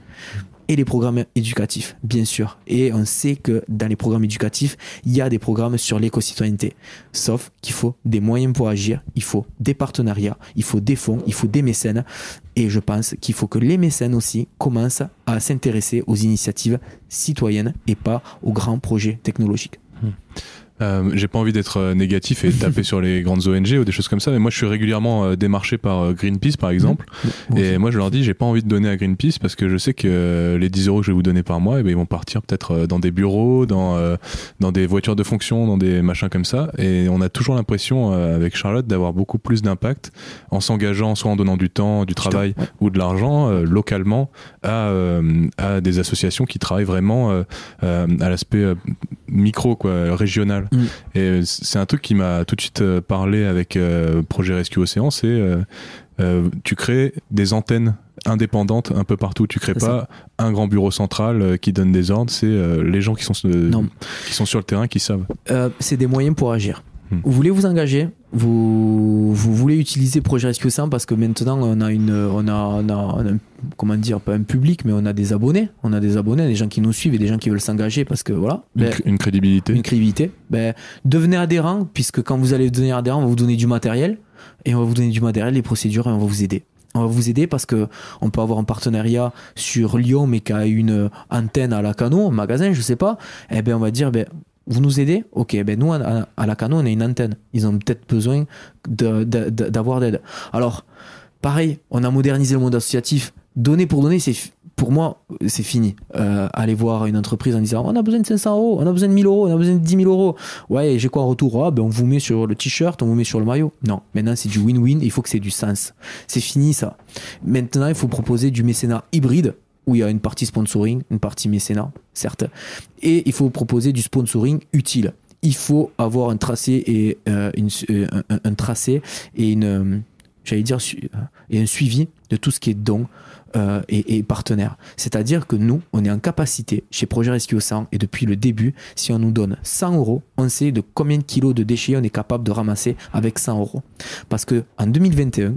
Et les programmes éducatifs, bien sûr. Et on sait que dans les programmes éducatifs, il y a des programmes sur l'éco-citoyenneté. Sauf qu'il faut des moyens pour agir, il faut des partenariats, il faut des fonds, il faut des mécènes. Et je pense qu'il faut que les mécènes aussi commencent à s'intéresser aux initiatives citoyennes et pas aux grands projets technologiques. J'ai pas envie d'être négatif et taper sur les grandes ONG ou des choses comme ça, mais moi je suis régulièrement démarché par Greenpeace par exemple, et moi je leur dis j'ai pas envie de donner à Greenpeace parce que je sais que les 10 € que je vais vous donner par mois, eh ben, ils vont partir peut-être dans des bureaux, dans des voitures de fonction, dans des machins comme ça, et on a toujours l'impression avec Charlotte d'avoir beaucoup plus d'impact en s'engageant, soit en donnant du temps, du travail ou de l'argent localement à des associations qui travaillent vraiment à l'aspect micro, quoi, régional. Et c'est un truc qui m'a tout de suite parlé avec Projet Rescue Océan, c'est tu crées des antennes indépendantes un peu partout. Tu crées pas un grand bureau central qui donne des ordres, c'est les gens qui sont sur le terrain qui savent. C'est des moyens pour agir. Vous voulez vous engager, vous voulez utiliser Projet Rescue Océan parce que maintenant on a comment dire, pas un public, mais on a des abonnés, des gens qui nous suivent et des gens qui veulent s'engager parce que voilà. Une crédibilité. Devenez adhérent, puisque quand vous allez devenir adhérent, on va vous donner du matériel, et on va vous donner du matériel, les procédures, et on va vous aider. On va vous aider parce que on peut avoir un partenariat sur Lyon, mais qui a une antenne à Lacanau, un magasin, je sais pas. Eh ben on va dire, vous nous aidez ? Ok, nous à Lacanau on a une antenne. Ils ont peut-être besoin d'avoir d'aide. Alors, pareil, on a modernisé le monde associatif. Donner pour donner, pour moi, c'est fini. Aller voir une entreprise en disant on a besoin de 500 €, on a besoin de 1000 €, on a besoin de 10 000 €. Ouais, j'ai quoi en retour ? On vous met sur le t-shirt, on vous met sur le maillot. Non, maintenant c'est du win-win, il faut que c'est du sens. C'est fini ça. Maintenant, il faut proposer du mécénat hybride, où il y a une partie sponsoring, une partie mécénat, certes. Et il faut proposer du sponsoring utile. Il faut avoir un tracé et un tracé et un suivi de tout ce qui est don et partenaire. C'est-à-dire que nous, on est en capacité, chez Projet Rescue Océan, et depuis le début, si on nous donne 100 €, on sait de combien de kilos de déchets on est capable de ramasser avec 100 €. Parce qu'en 2021,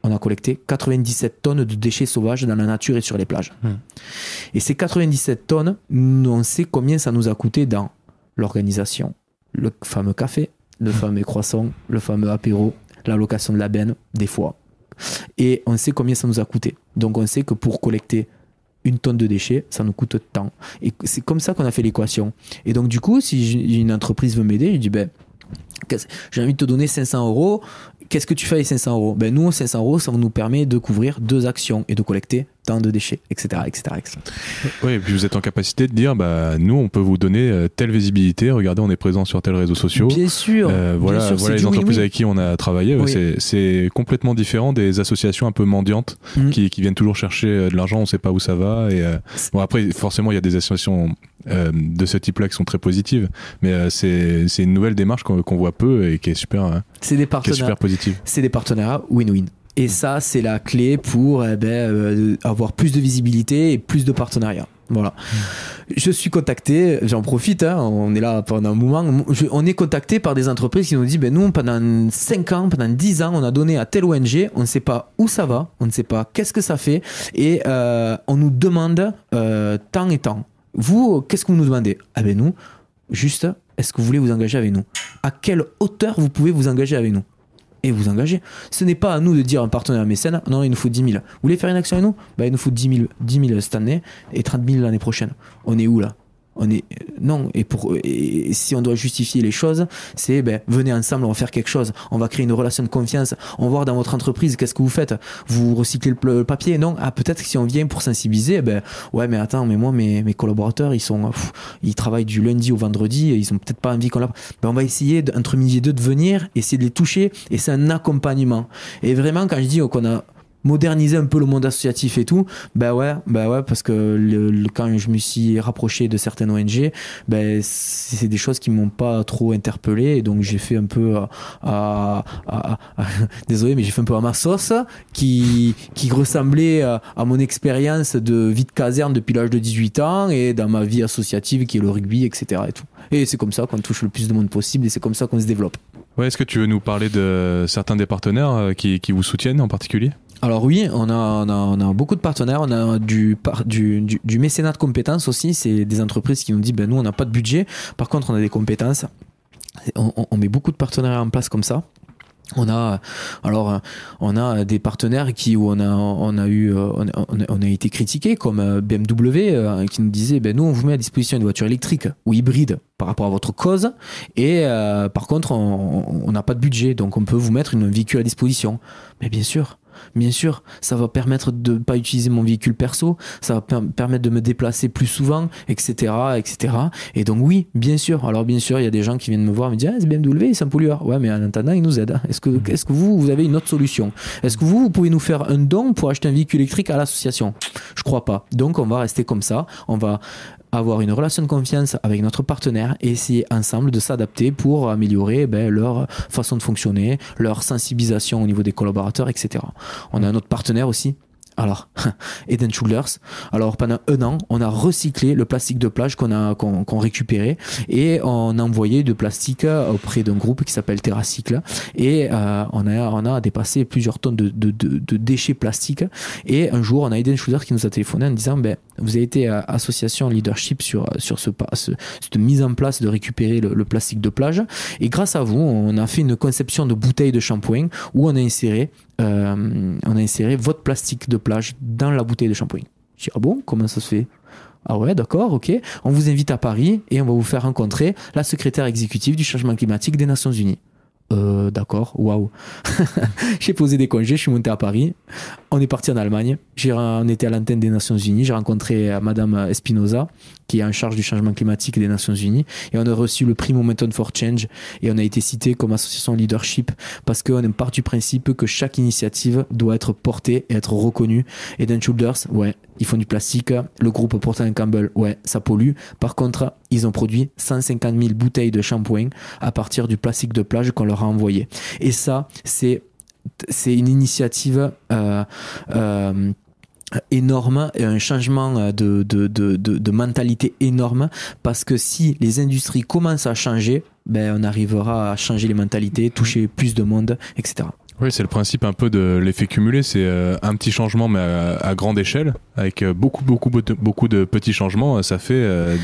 on a collecté 97 tonnes de déchets sauvages dans la nature et sur les plages. Et ces 97 tonnes, on sait combien ça nous a coûté dans l'organisation, le fameux café, le fameux croissant, le fameux apéro, la location de la benne, des fois. Et on sait combien ça nous a coûté. Donc on sait que pour collecter une tonne de déchets, ça nous coûte tant. Et c'est comme ça qu'on a fait l'équation. Et donc du coup, si une entreprise veut m'aider, je dis j'ai envie de te donner 500 €. Qu'est-ce que tu fais avec 500 €? Nous, 500 €, ça nous permet de couvrir 2 actions et de collecter tant de déchets, etc., etc., etc. Oui, et puis vous êtes en capacité de dire, nous, on peut vous donner telle visibilité. Regardez, on est présent sur tel réseau social. Bien sûr. Voilà les entreprises avec qui on a travaillé. Oui. C'est complètement différent des associations un peu mendiantes qui viennent toujours chercher de l'argent. On ne sait pas où ça va. Et après, forcément, il y a des associations de ce type-là qui sont très positives, mais c'est une nouvelle démarche qu'on voit peu et qui est super. C'est des partenaires. Qui est super positive. C'est des partenariats win-win. Et ça, c'est la clé pour avoir plus de visibilité et plus de partenariats. Voilà. Je suis contacté, j'en profite, on est là pendant un moment, on est contacté par des entreprises qui nous disent nous, pendant 5 ans, pendant 10 ans, on a donné à telle ONG, on ne sait pas où ça va, on ne sait pas qu'est-ce que ça fait, et on nous demande tant et tant. Vous, qu'est-ce que vous nous demandez ? Nous, juste, est-ce que vous voulez vous engager avec nous ? À quelle hauteur vous pouvez vous engager avec nous ? Et vous engager. Ce n'est pas à nous de dire à un partenaire mécène, non, il nous faut 10 000. Vous voulez faire une action avec nous ? Il nous faut 10 000 cette année et 30 000 l'année prochaine. On est où là ? Non, et si on doit justifier les choses, c'est venez ensemble, on va faire quelque chose, on va créer une relation de confiance, on va voir dans votre entreprise qu'est-ce que vous faites, vous recyclez le papier, non, peut-être que si on vient pour sensibiliser, ouais mais attends, mais moi mes collaborateurs ils travaillent du lundi au vendredi, ils ont peut-être pas envie qu'on on va essayer entre midi et deux de venir, essayer de les toucher, et c'est un accompagnement. Et vraiment quand je dis qu'on a moderniser un peu le monde associatif et tout, ouais, parce que quand je me suis rapproché de certaines ONG, c'est des choses qui m'ont pas trop interpellé, et donc j'ai fait un peu désolé, mais j'ai fait un peu à ma sauce, qui ressemblait à mon expérience de vie de caserne depuis l'âge de 18 ans et dans ma vie associative qui est le rugby, etc. et tout. Et c'est comme ça qu'on touche le plus de monde possible, et c'est comme ça qu'on se développe. Ouais, est-ce que tu veux nous parler de certains des partenaires qui vous soutiennent en particulier ? Alors oui, on a beaucoup de partenaires, on a du mécénat de compétences aussi, c'est des entreprises qui nous disent nous on n'a pas de budget, par contre on a des compétences, on met beaucoup de partenariats en place comme ça. On a des partenaires où on a été critiqué, comme BMW qui nous disait nous on vous met à disposition une voiture électrique ou hybride par rapport à votre cause et par contre on n'a pas de budget, donc on peut vous mettre une véhicule à disposition. Mais bien sûr, ça va permettre de ne pas utiliser mon véhicule perso, ça va permettre de me déplacer plus souvent, etc. Et donc oui, bien sûr, il y a des gens qui viennent me voir et me disent c'est BMW, c'est un pollueur. Ouais, mais en attendant, ils nous aident. Est-ce que vous avez une autre solution? Est-ce que vous pouvez nous faire un don pour acheter un véhicule électrique à l'association? Je crois pas. Donc on va rester comme ça, on va avoir une relation de confiance avec notre partenaire et essayer ensemble de s'adapter pour améliorer leur façon de fonctionner, leur sensibilisation au niveau des collaborateurs, etc. On a un autre partenaire aussi. Alors, Head & Shoulders. Alors, pendant 1 an, on a recyclé le plastique de plage qu'on récupérait et on a envoyé de plastique auprès d'un groupe qui s'appelle TerraCycle et on a dépassé plusieurs tonnes de déchets plastiques. Et un jour, on a Head & Shoulders qui nous a téléphoné en disant vous avez été association leadership sur cette mise en place de récupérer le plastique de plage et grâce à vous, on a fait une conception de bouteille de shampoing où on a inséré votre plastique de plage dans la bouteille de shampoing. Je dis, ah bon, comment ça se fait? Ah ouais, d'accord, ok. On vous invite à Paris et on va vous faire rencontrer la secrétaire exécutive du changement climatique des Nations Unies. D'accord, waouh. J'ai posé des congés, je suis monté à Paris. On est parti en Allemagne. On était à l'antenne des Nations Unies. J'ai rencontré Madame Espinosa, qui est en charge du changement climatique des Nations Unies. Et on a reçu le prix Momentum for Change. Et on a été cité comme association leadership parce qu'on part du principe que chaque initiative doit être portée et être reconnue. Et Head & Shoulders, ouais, ils font du plastique. Le groupe Procter & Gamble, ouais, ça pollue. Par contre, ils ont produit 150 000 bouteilles de shampoing à partir du plastique de plage qu'on leur a envoyé. Et ça, c'est une initiative énorme et un changement de mentalité énorme parce que si les industries commencent à changer, on arrivera à changer les mentalités, toucher plus de monde, etc. Oui, c'est le principe un peu de l'effet cumulé. C'est un petit changement, mais à grande échelle, avec beaucoup de petits changements. Ça fait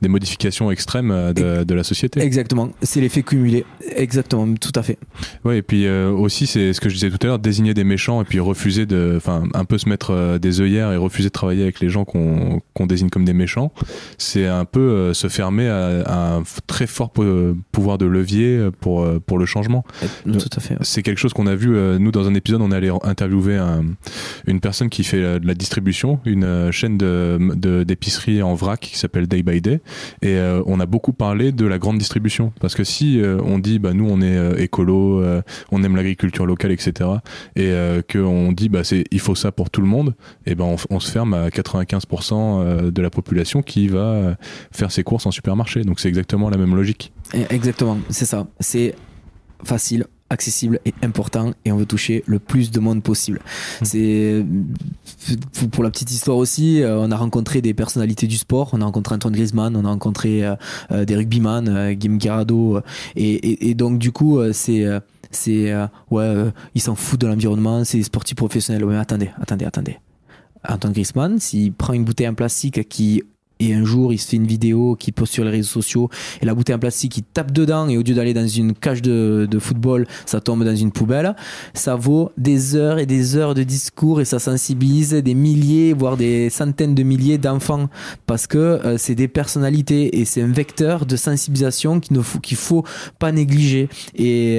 des modifications extrêmes de la société. Exactement, c'est l'effet cumulé. Exactement, tout à fait. Oui, et puis aussi, c'est ce que je disais tout à l'heure, désigner des méchants et puis refuser un peu se mettre des œillères et refuser de travailler avec les gens qu'on désigne comme des méchants. C'est un peu se fermer à un très fort pouvoir de levier pour le changement. Tout à fait. Ouais. C'est quelque chose qu'on a vu, nous, dans un épisode, on est allé interviewer une personne qui fait de la distribution, une chaîne d'épicerie en vrac qui s'appelle Day by Day, et on a beaucoup parlé de la grande distribution, parce que si on dit nous on est écolo, on aime l'agriculture locale, etc., et qu'on dit il faut ça pour tout le monde, et on se ferme à 95% de la population qui va faire ses courses en supermarché. Donc c'est exactement la même logique. Exactement, c'est ça, c'est facile, accessible et important, et on veut toucher le plus de monde possible. C'est pour la petite histoire aussi, on a rencontré des personnalités du sport, on a rencontré Antoine Griezmann, on a rencontré des rugbyman, Guillaume Guirado, et donc du coup ils s'en foutent de l'environnement, c'est des sportifs professionnels. Mais attendez. Antoine Griezmann, s'il prend une bouteille en plastique et un jour il se fait une vidéo qui poste sur les réseaux sociaux et la bouteille en plastique il tape dedans et au lieu d'aller dans une cage de football ça tombe dans une poubelle, ça vaut des heures et des heures de discours et ça sensibilise des milliers voire des centaines de milliers d'enfants parce que c'est des personnalités et c'est un vecteur de sensibilisation qu'il faut pas négliger et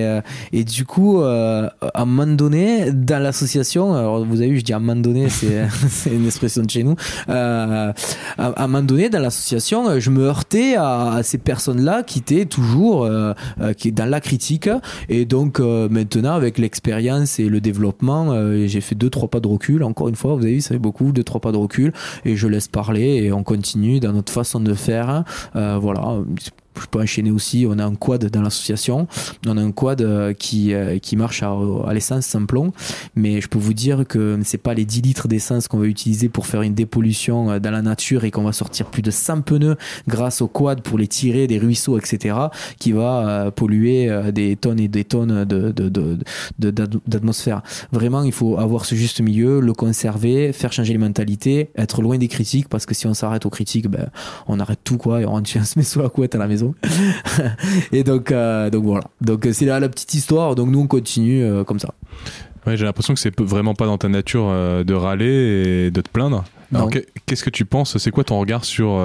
du coup à un moment donné dans l'association, alors vous avez vu je dis à un moment donné c'est une expression de chez nous, à un moment donné dans l'association je me heurtais à ces personnes-là qui étaient toujours dans la critique et donc maintenant avec l'expérience et le développement j'ai fait 2-3 pas de recul, encore une fois vous avez vu ça fait beaucoup, 2-3 pas de recul et je laisse parler et on continue dans notre façon de faire, voilà. Je peux enchaîner aussi, on a un quad dans l'association, on a un quad qui marche à l'essence sans plomb, mais je peux vous dire que c'est pas les 10 litres d'essence qu'on va utiliser pour faire une dépollution dans la nature et qu'on va sortir plus de 100 pneus grâce au quad pour les tirer des ruisseaux, etc., qui va polluer des tonnes et des tonnes d'atmosphère. Vraiment, il faut avoir ce juste milieu, le conserver, faire changer les mentalités, être loin des critiques, parce que si on s'arrête aux critiques, on arrête tout, quoi, et on se met sous la couette à la maison. oiseaux. Et donc voilà. Donc c'est là la petite histoire. Donc nous on continue comme ça. Ouais, j'ai l'impression que c'est vraiment pas dans ta nature de râler et de te plaindre. Alors qu'est-ce que tu penses? C'est quoi ton regard sur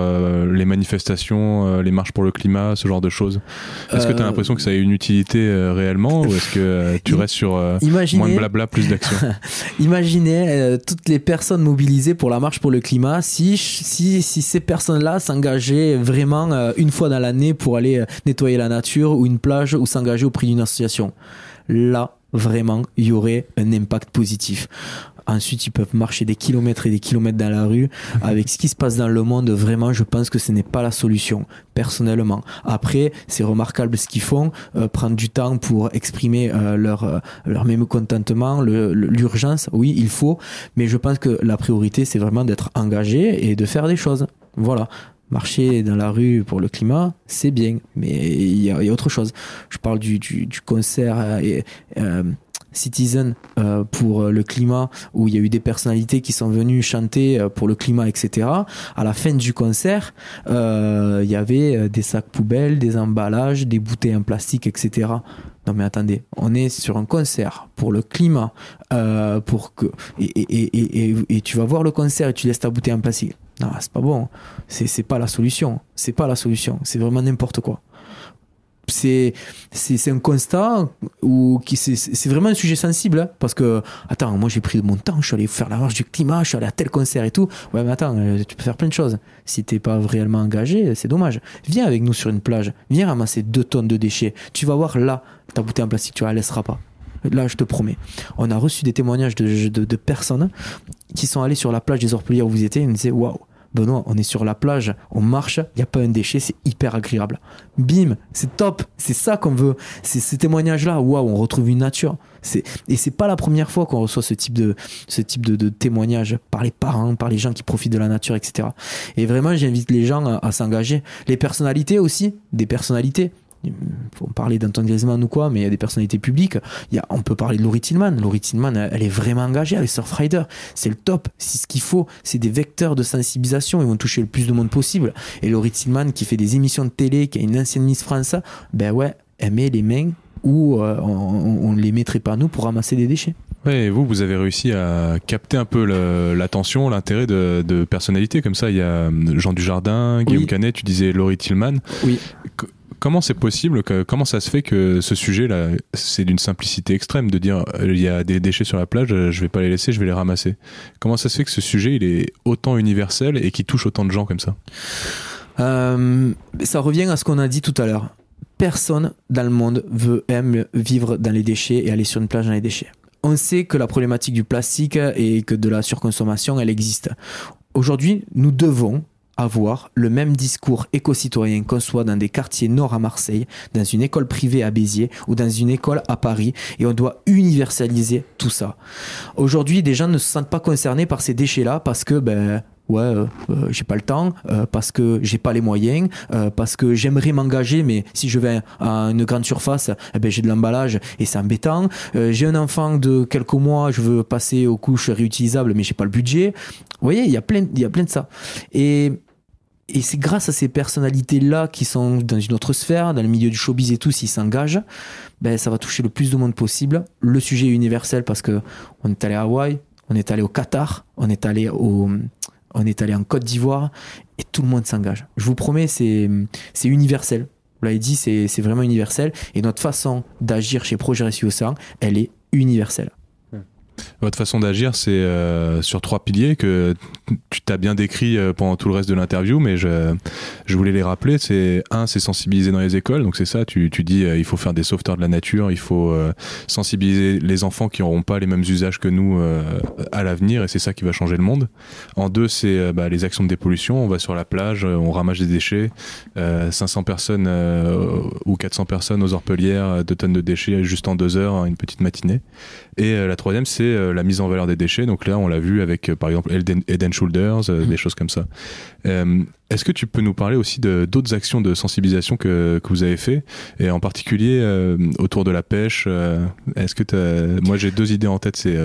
les manifestations, les marches pour le climat, ce genre de choses? Est-ce que tu as l'impression que ça a une utilité réellement, ou est-ce que tu restes sur moins de blabla, plus d'action? Imaginez toutes les personnes mobilisées pour la marche pour le climat, si ces personnes-là s'engageaient vraiment une fois dans l'année pour aller nettoyer la nature ou une plage, ou s'engager auprès d'une association. Là, vraiment, il y aurait un impact positif. Ensuite, ils peuvent marcher des kilomètres et des kilomètres dans la rue. Avec ce qui se passe dans le monde, vraiment, je pense que ce n'est pas la solution, personnellement. Après, c'est remarquable ce qu'ils font, prendre du temps pour exprimer leur mécontentement, l'urgence, oui, il faut. Mais je pense que la priorité, c'est vraiment d'être engagé et de faire des choses. Voilà. Marcher dans la rue pour le climat, c'est bien, mais il y a autre chose. Je parle du concert Citizen pour le climat, où il y a eu des personnalités qui sont venues chanter pour le climat, etc. À la fin du concert, il y avait des sacs poubelles, des emballages, des bouteilles en plastique, etc. Non mais attendez, on est sur un concert pour le climat, et tu vas voir le concert et tu laisses ta bouteille en plastique. Non, c'est pas bon. C'est pas la solution. C'est pas la solution. C'est vraiment n'importe quoi. C'est un constat c'est vraiment un sujet sensible, hein, parce que attends, moi j'ai pris de mon temps, je suis allé faire la marche du climat, je suis allé à tel concert et tout. Ouais, mais attends, tu peux faire plein de choses. Si t'es pas réellement engagé, c'est dommage. Viens avec nous sur une plage, viens ramasser 2 tonnes de déchets. Tu vas voir là, ta bouteille en plastique, tu la laisseras pas. Là, je te promets. On a reçu des témoignages de personnes qui sont allées sur la plage des Orpelières où vous étiez, et ils me disaient waouh, Benoît, on est sur la plage, on marche, il n'y a pas un déchet, c'est hyper agréable. Bim, c'est top, c'est ça qu'on veut. C'est ces témoignages-là, waouh, on retrouve une nature. Et c'est pas la première fois qu'on reçoit ce type de témoignages par les parents, par les gens qui profitent de la nature, etc. Et vraiment, j'invite les gens à s'engager. Les personnalités aussi, des personnalités. On parlait d'Antoine Griezmann ou quoi, mais il y a des personnalités publiques. On peut parler de Laurie Tillman. Laurie Tillman, elle est vraiment engagée avec Surfrider. C'est le top. C'est ce qu'il faut. C'est des vecteurs de sensibilisation. Ils vont toucher le plus de monde possible. Et Laurie Tillman, qui fait des émissions de télé, qui est une ancienne Miss France, ben ouais, elle met les mains où on ne les mettrait pas nous pour ramasser des déchets. Ouais, et vous avez réussi à capter un peu l'attention, l'intérêt de personnalités comme ça. Il y a Jean Dujardin, Guillaume Canet, tu disais Laurie Tillman. Oui. Comment c'est possible, comment ça se fait que ce sujet-là, c'est d'une simplicité extrême de dire il y a des déchets sur la plage, je vais pas les laisser, je vais les ramasser. Comment ça se fait que ce sujet, il est autant universel et qui touche autant de gens comme ça? Ça revient à ce qu'on a dit tout à l'heure. Personne dans le monde aime vivre dans les déchets et aller sur une plage dans les déchets. On sait que la problématique du plastique et que de la surconsommation, elle existe. Aujourd'hui, nous devons avoir le même discours éco-citoyen qu'on soit dans des quartiers nord à Marseille, dans une école privée à Béziers ou dans une école à Paris, et on doit universaliser tout ça. Aujourd'hui, des gens ne se sentent pas concernés par ces déchets-là parce que j'ai pas le temps, parce que j'ai pas les moyens, parce que j'aimerais m'engager, mais si je vais à une grande surface, j'ai de l'emballage et c'est embêtant. J'ai un enfant de quelques mois, je veux passer aux couches réutilisables, mais j'ai pas le budget. Vous voyez, il y a plein de ça. Et c'est grâce à ces personnalités-là qui sont dans une autre sphère, dans le milieu du showbiz et tout, s'ils s'engagent, ça va toucher le plus de monde possible. Le sujet est universel parce que on est allé à Hawaï, on est allé au Qatar, on est allé en Côte d'Ivoire et tout le monde s'engage. Je vous promets, c'est universel. Vous l'avez dit, c'est vraiment universel. Et notre façon d'agir chez Projet Rescue Océan, elle est universelle. Votre façon d'agir, c'est sur 3 piliers que tu t'as bien décrit pendant tout le reste de l'interview, mais je voulais les rappeler. C'est sensibiliser dans les écoles. Donc c'est ça, tu dis il faut faire des sauveteurs de la nature, il faut sensibiliser les enfants qui n'auront pas les mêmes usages que nous à l'avenir, et c'est ça qui va changer le monde. En 2, c'est les actions de dépollution. On va sur la plage, on ramasse des déchets, 500 personnes ou 400 personnes aux Orpelières, 2 tonnes de déchets juste en 2 heures, une petite matinée. Et la 3e, c'est la mise en valeur des déchets. Donc là, on l'a vu avec, par exemple, Head & Shoulders, des choses comme ça. Est-ce que tu peux nous parler aussi d'autres actions de sensibilisation que vous avez fait, et en particulier autour de la pêche? Est-ce que moi, j'ai 2 idées en tête. C'est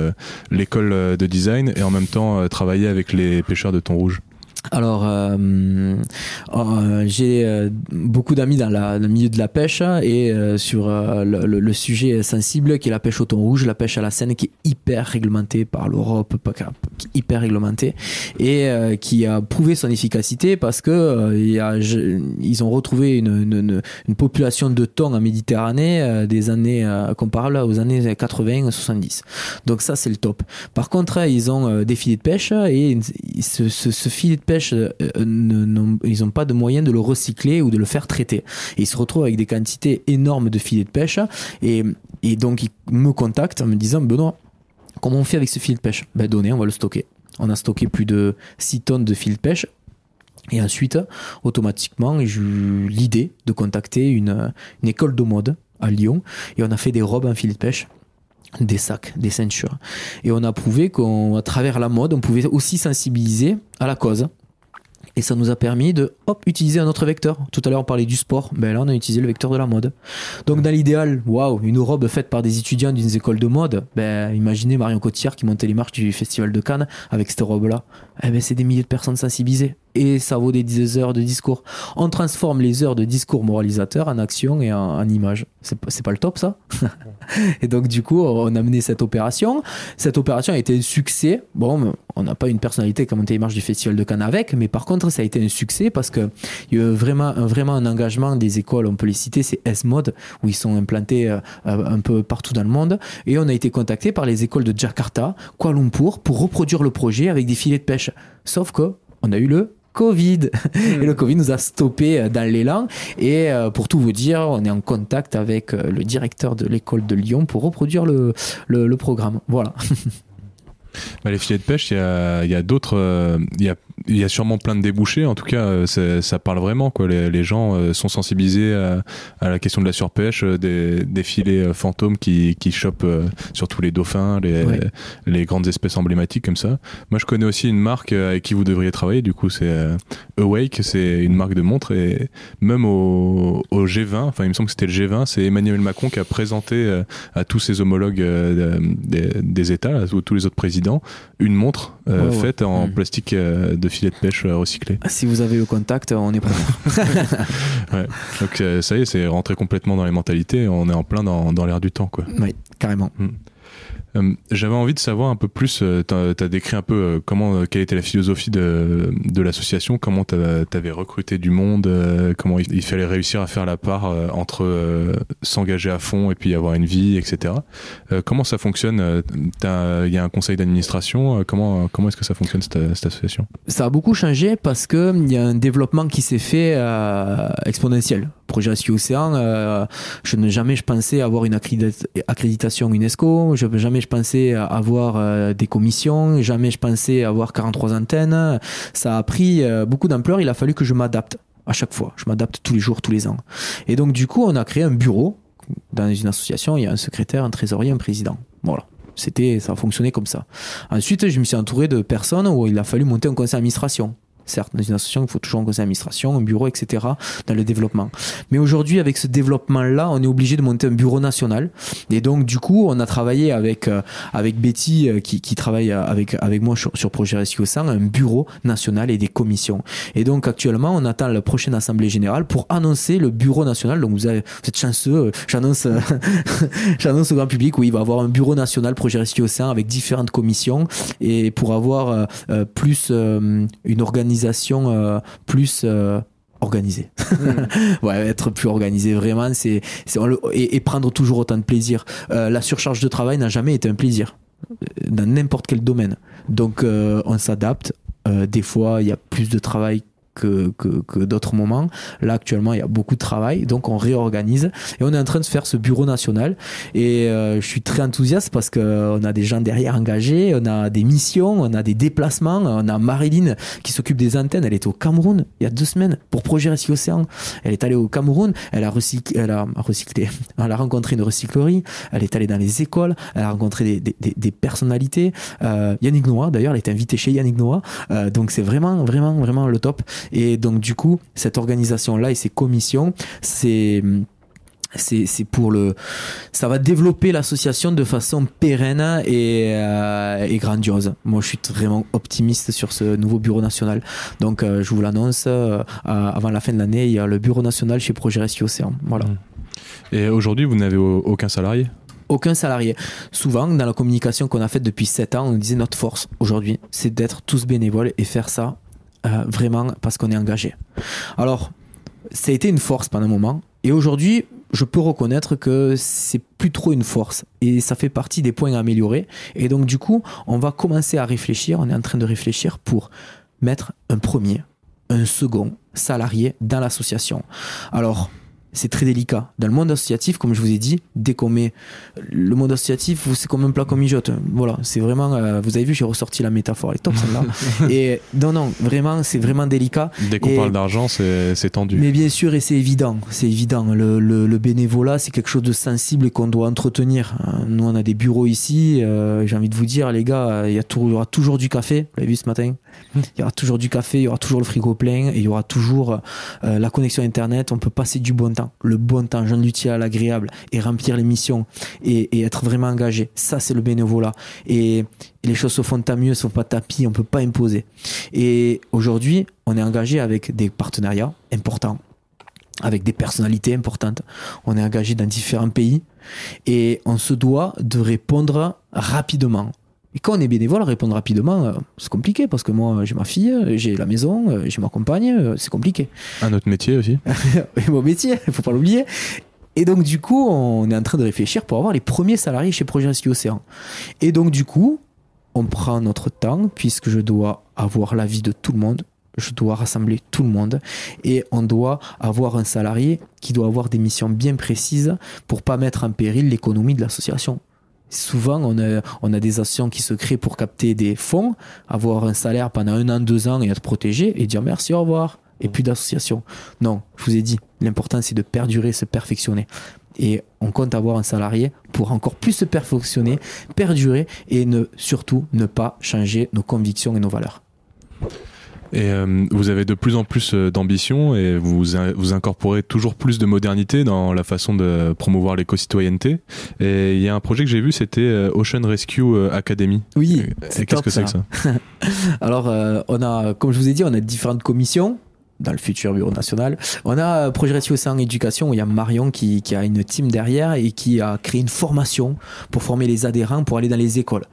l'école de design et en même temps travailler avec les pêcheurs de thon rouge. Alors, j'ai beaucoup d'amis dans le milieu de la pêche et sur le sujet sensible qui est la pêche au thon rouge, la pêche à la Seine qui est hyper réglementée par l'Europe, qui est hyper réglementée et qui a prouvé son efficacité parce que ils ont retrouvé une population de thon en Méditerranée des années comparables aux années 80-70. Donc ça, c'est le top. Par contre, ils ont des filets de pêche et ce filet de pêche ils n'ont pas de moyen de le recycler ou de le faire traiter. Et ils se retrouvent avec des quantités énormes de filets de pêche et donc ils me contactent en me disant Benoît, comment on fait avec ce filet de pêche? Donnez, on va le stocker. On a stocké plus de 6 tonnes de filets de pêche. Et ensuite, automatiquement, j'ai eu l'idée de contacter une école de mode à Lyon et on a fait des robes en filet de pêche, des sacs, des ceintures. Et on a prouvé qu'à travers la mode, on pouvait aussi sensibiliser à la cause. Et ça nous a permis de utiliser un autre vecteur. Tout à l'heure, on parlait du sport. Là, on a utilisé le vecteur de la mode. Donc, dans l'idéal, une robe faite par des étudiants d'une école de mode. Imaginez Marion Cotillard qui montait les marches du Festival de Cannes avec cette robe-là. C'est des milliers de personnes sensibilisées. Et ça vaut des heures de discours. On transforme les heures de discours moralisateur en action et en images. C'est pas le top, ça? Et donc, du coup, on a mené cette opération. Cette opération a été un succès. Bon, on n'a pas une personnalité qui a monté les marches du Festival de Cannes avec, mais par contre, ça a été un succès parce qu'il y a eu vraiment un engagement des écoles, on peut les citer, c'est S-Mode, où ils sont implantés un peu partout dans le monde. Et on a été contacté par les écoles de Jakarta, Kuala Lumpur, pour reproduire le projet avec des filets de pêche. Sauf qu'on a eu le Covid. Et le Covid nous a stoppé dans l'élan. Et pour tout vous dire, on est en contact avec le directeur de l'école de Lyon pour reproduire le programme. Voilà. Les filets de pêche, il y a d'autres, il y a sûrement plein de débouchés. En tout cas, ça parle vraiment, quoi. Les gens sont sensibilisés à la question de la surpêche, des filets fantômes qui chopent surtout les dauphins, les grandes espèces emblématiques comme ça. Moi, je connais aussi une marque avec qui vous devriez travailler. Du coup, c'est Awake, c'est une marque de montres et même au G20, enfin, il me semble que c'était le G20, c'est Emmanuel Macron qui a présenté à tous ses homologues des États, à tous les autres présidents, une montre faite en plastique de filet de pêche recyclé. Si vous avez le contact, on est preneur. Ouais. Donc ça y est, c'est rentré complètement dans les mentalités, on est en plein dans l'air du temps, quoi. Oui, carrément. J'avais envie de savoir un peu plus, t'as décrit un peu quelle était la philosophie de l'association, comment t'avais recruté du monde, comment il fallait réussir à faire la part entre s'engager à fond et puis avoir une vie, etc. Comment ça fonctionne? Il y a un conseil d'administration, comment est-ce que ça fonctionne cette association? Ça a beaucoup changé parce qu'il y a un développement qui s'est fait exponentiel. Projet Rescue Océan, jamais je pensais avoir une accréditation UNESCO, jamais je pensais avoir des commissions, jamais je pensais avoir 43 antennes. Ça a pris beaucoup d'ampleur, il a fallu que je m'adapte à chaque fois. Je m'adapte tous les jours, tous les ans. Et donc du coup, on a créé un bureau. Dans une association, il y a un secrétaire, un trésorier, un président. Voilà. Ça a fonctionné comme ça. Ensuite, je me suis entouré de personnes où il a fallu monter un conseil d'administration. Certes, dans une association, il faut toujours un conseil d'administration, un bureau, etc. dans le développement. Mais aujourd'hui, avec ce développement-là, on est obligé de monter un bureau national. Et donc, du coup, on a travaillé avec Betty, qui travaille avec moi sur Projet Rescue Océan, un bureau national et des commissions. Et donc, actuellement, on attend la prochaine assemblée générale pour annoncer le bureau national. Donc, vous êtes chanceux. J'annonce au grand public, oui, il va y avoir un bureau national Projet Rescue Océan avec différentes commissions et pour avoir plus une organisation plus organisée. Ouais, être plus organisé, vraiment, et prendre toujours autant de plaisir. La surcharge de travail n'a jamais été un plaisir dans n'importe quel domaine. Donc on s'adapte. Des fois, il y a plus de travail que d'autres moments. Là, actuellement, il y a beaucoup de travail, donc on réorganise et on est en train de faire ce bureau national et je suis très enthousiaste parce qu'on a des gens derrière engagés, on a des missions, on a des déplacements, on a Marilyn qui s'occupe des antennes, elle était au Cameroun il y a 2 semaines pour Projet Rescue Océan. Elle est allée au Cameroun, elle a rencontré une recyclerie, elle est allée dans les écoles, elle a rencontré des personnalités. Yannick Noah, d'ailleurs, elle est invitée chez Yannick Noah, donc c'est vraiment le top. Et donc du coup, cette organisation-là et ces commissions, c'est ça va développer l'association de façon pérenne et grandiose. Moi, je suis vraiment optimiste sur ce nouveau bureau national. Donc, je vous l'annonce, avant la fin de l'année, il y a le bureau national chez Projet Rescue Océan. Voilà. Et aujourd'hui, vous n'avez aucun salarié ? Aucun salarié. Souvent, dans la communication qu'on a faite depuis 7 ans, on disait notre force aujourd'hui, c'est d'être tous bénévoles et faire ça vraiment parce qu'on est engagé. Alors, ça a été une force pendant un moment. Et aujourd'hui, je peux reconnaître que c'est plus trop une force et ça fait partie des points à améliorer. Et donc, du coup, on va commencer à réfléchir, on est en train de réfléchir pour mettre un premier, un second salarié dans l'association. Alors, c'est très délicat. Dans le monde associatif, comme je vous ai dit, dès qu'on met le monde associatif, c'est comme un plat qu'on mijote. Voilà, c'est vraiment, vous avez vu, j'ai ressorti la métaphore, elle est top celle-là. Et non, vraiment, c'est vraiment délicat. Dès qu'on parle d'argent, c'est tendu. Mais bien sûr, et c'est évident. Le bénévolat, c'est quelque chose de sensible et qu'on doit entretenir. Nous, on a des bureaux ici. J'ai envie de vous dire, les gars, il y aura toujours du café. Vous l'avez vu ce matin ? Il y aura toujours du café, il y aura toujours le frigo plein et il y aura toujours la connexion Internet. On peut passer du bon temps. Le bon temps, joindre l'utile à l'agréable et remplir les missions et être vraiment engagé. Ça, c'est le bénévolat. Et les choses se font tant mieux, ne sont pas tapis, on ne peut pas imposer. Et aujourd'hui, on est engagé avec des partenariats importants, avec des personnalités importantes. On est engagé dans différents pays et on se doit de répondre rapidement. Et quand on est bénévole, répondre rapidement, c'est compliqué parce que moi, j'ai ma fille, j'ai la maison, j'ai ma compagne, c'est compliqué. Un autre métier aussi. Mon métier, il ne faut pas l'oublier. Et donc, du coup, on est en train de réfléchir pour avoir les premiers salariés chez Projet Rescue Océan. Et donc, du coup, on prend notre temps puisque je dois avoir l'avis de tout le monde. Je dois rassembler tout le monde et on doit avoir un salarié qui doit avoir des missions bien précises pour ne pas mettre en péril l'économie de l'association. Souvent, on a des associations qui se créent pour capter des fonds, avoir un salaire pendant 1 an, 2 ans et être protégé et dire merci, au revoir. Et plus d'association. Non, je vous ai dit, l'important c'est de perdurer, se perfectionner. Et on compte avoir un salarié pour encore plus se perfectionner, perdurer et surtout ne pas changer nos convictions et nos valeurs. Et vous avez de plus en plus d'ambition et vous incorporez toujours plus de modernité dans la façon de promouvoir l'éco-citoyenneté. Et il y a un projet que j'ai vu, c'était Ocean Rescue Academy. Oui, c'est qu'est-ce que c'est que ça ? Alors, comme je vous ai dit, on a différentes commissions dans le futur bureau national. On a Projet Rescue Océan Éducation où il y a Marion qui a une team derrière et qui a créé une formation pour former les adhérents pour aller dans les écoles.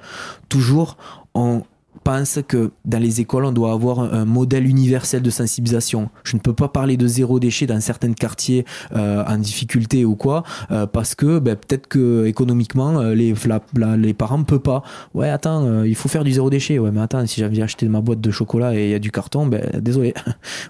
Toujours, on pense que dans les écoles, on doit avoir un modèle universel de sensibilisation. Je ne peux pas parler de zéro déchet dans certains quartiers en difficulté ou quoi, parce que peut-être que économiquement, les parents ne peuvent pas. Ouais, attends, il faut faire du zéro déchet. Ouais, mais attends, si j'avais acheté ma boîte de chocolat et il y a du carton, désolé.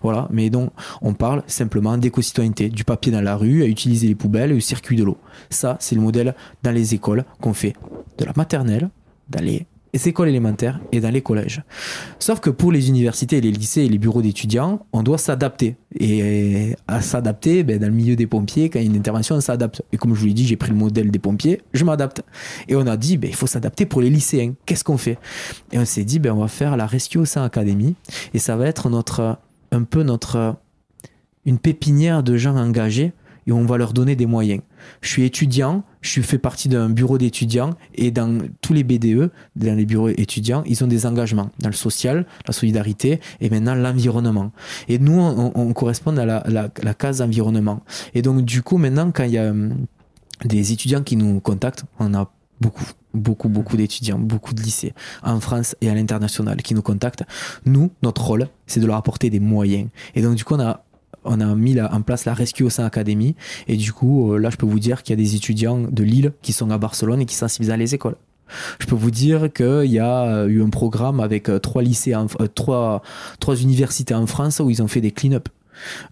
Voilà, mais donc, on parle simplement d'éco-citoyenneté, du papier dans la rue, à utiliser les poubelles et le circuit de l'eau. Ça, c'est le modèle dans les écoles qu'on fait de la maternelle, dans les écoles élémentaires et dans les collèges. Sauf que pour les universités et les lycées et les bureaux d'étudiants, on doit s'adapter. Et à s'adapter, dans le milieu des pompiers, quand il y a une intervention, on s'adapte. Et comme je vous l'ai dit, j'ai pris le modèle des pompiers, je m'adapte. Et on a dit, il faut s'adapter pour les lycéens. Qu'est-ce qu'on fait ? Et on s'est dit, on va faire la Rescue Océan Academy. Et ça va être une pépinière de gens engagés et on va leur donner des moyens. Je suis étudiant, je fais partie d'un bureau d'étudiants et dans tous les BDE, dans les bureaux étudiants, ils ont des engagements dans le social, la solidarité et maintenant l'environnement. Et nous, on correspond à la case environnement. Et donc du coup, maintenant, quand il y a des étudiants qui nous contactent, on a beaucoup d'étudiants, beaucoup de lycées en France et à l'international qui nous contactent. Nous, notre rôle, c'est de leur apporter des moyens. Et donc du coup, on a mis en place la Rescue Océan Academy et du coup là je peux vous dire qu'il y a des étudiants de Lille qui sont à Barcelone et qui sensibilisent à les écoles. Je peux vous dire qu'il y a eu un programme avec 3 universités en France où ils ont fait des clean-up.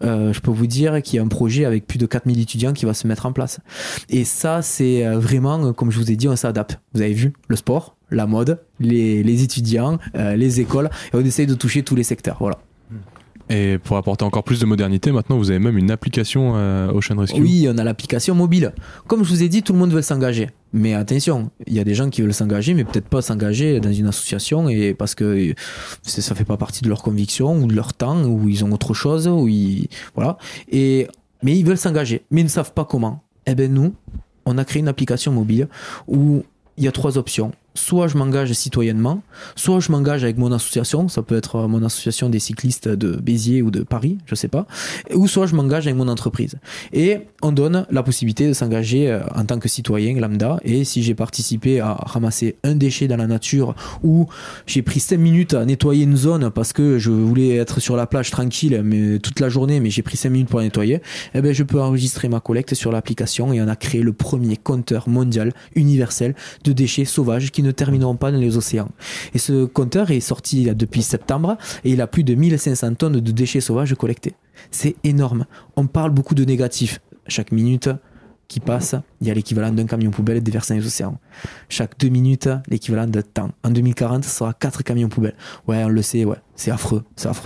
Je peux vous dire qu'il y a un projet avec plus de 4000 étudiants qui va se mettre en place. Et ça c'est vraiment, comme je vous ai dit, on s'adapte. Vous avez vu le sport, la mode, les étudiants, les écoles et on essaye de toucher tous les secteurs. Voilà. Et pour apporter encore plus de modernité, maintenant vous avez même une application Ocean Rescue. Oui, on a l'application mobile. Comme je vous ai dit, tout le monde veut s'engager. Mais attention, il y a des gens qui veulent s'engager, mais peut-être pas s'engager dans une association et parce que ça fait pas partie de leur conviction ou de leur temps, ou ils ont autre chose, voilà. Mais ils veulent s'engager, mais ils ne savent pas comment. Eh ben nous, on a créé une application mobile où il y a 3 options. Soit je m'engage citoyennement, soit je m'engage avec mon association, ça peut être mon association des cyclistes de Béziers ou de Paris, je sais pas, ou soit je m'engage avec mon entreprise. Et on donne la possibilité de s'engager en tant que citoyen lambda, et si j'ai participé à ramasser un déchet dans la nature, ou j'ai pris 5 minutes à nettoyer une zone parce que je voulais être sur la plage tranquille mais toute la journée, mais j'ai pris 5 minutes pour la nettoyer, eh ben je peux enregistrer ma collecte sur l'application, et on a créé le premier compteur mondial universel de déchets sauvages qui ne termineront pas dans les océans. Et ce compteur est sorti depuis septembre et il a plus de 1500 tonnes de déchets sauvages collectés. C'est énorme. On parle beaucoup de négatifs. Chaque minute qui passe, il y a l'équivalent d'un camion poubelle déversé dans les océans. Chaque 2 minutes, l'équivalent de temps. En 2040, ce sera 4 camions poubelles. Ouais, on le sait, ouais. C'est affreux,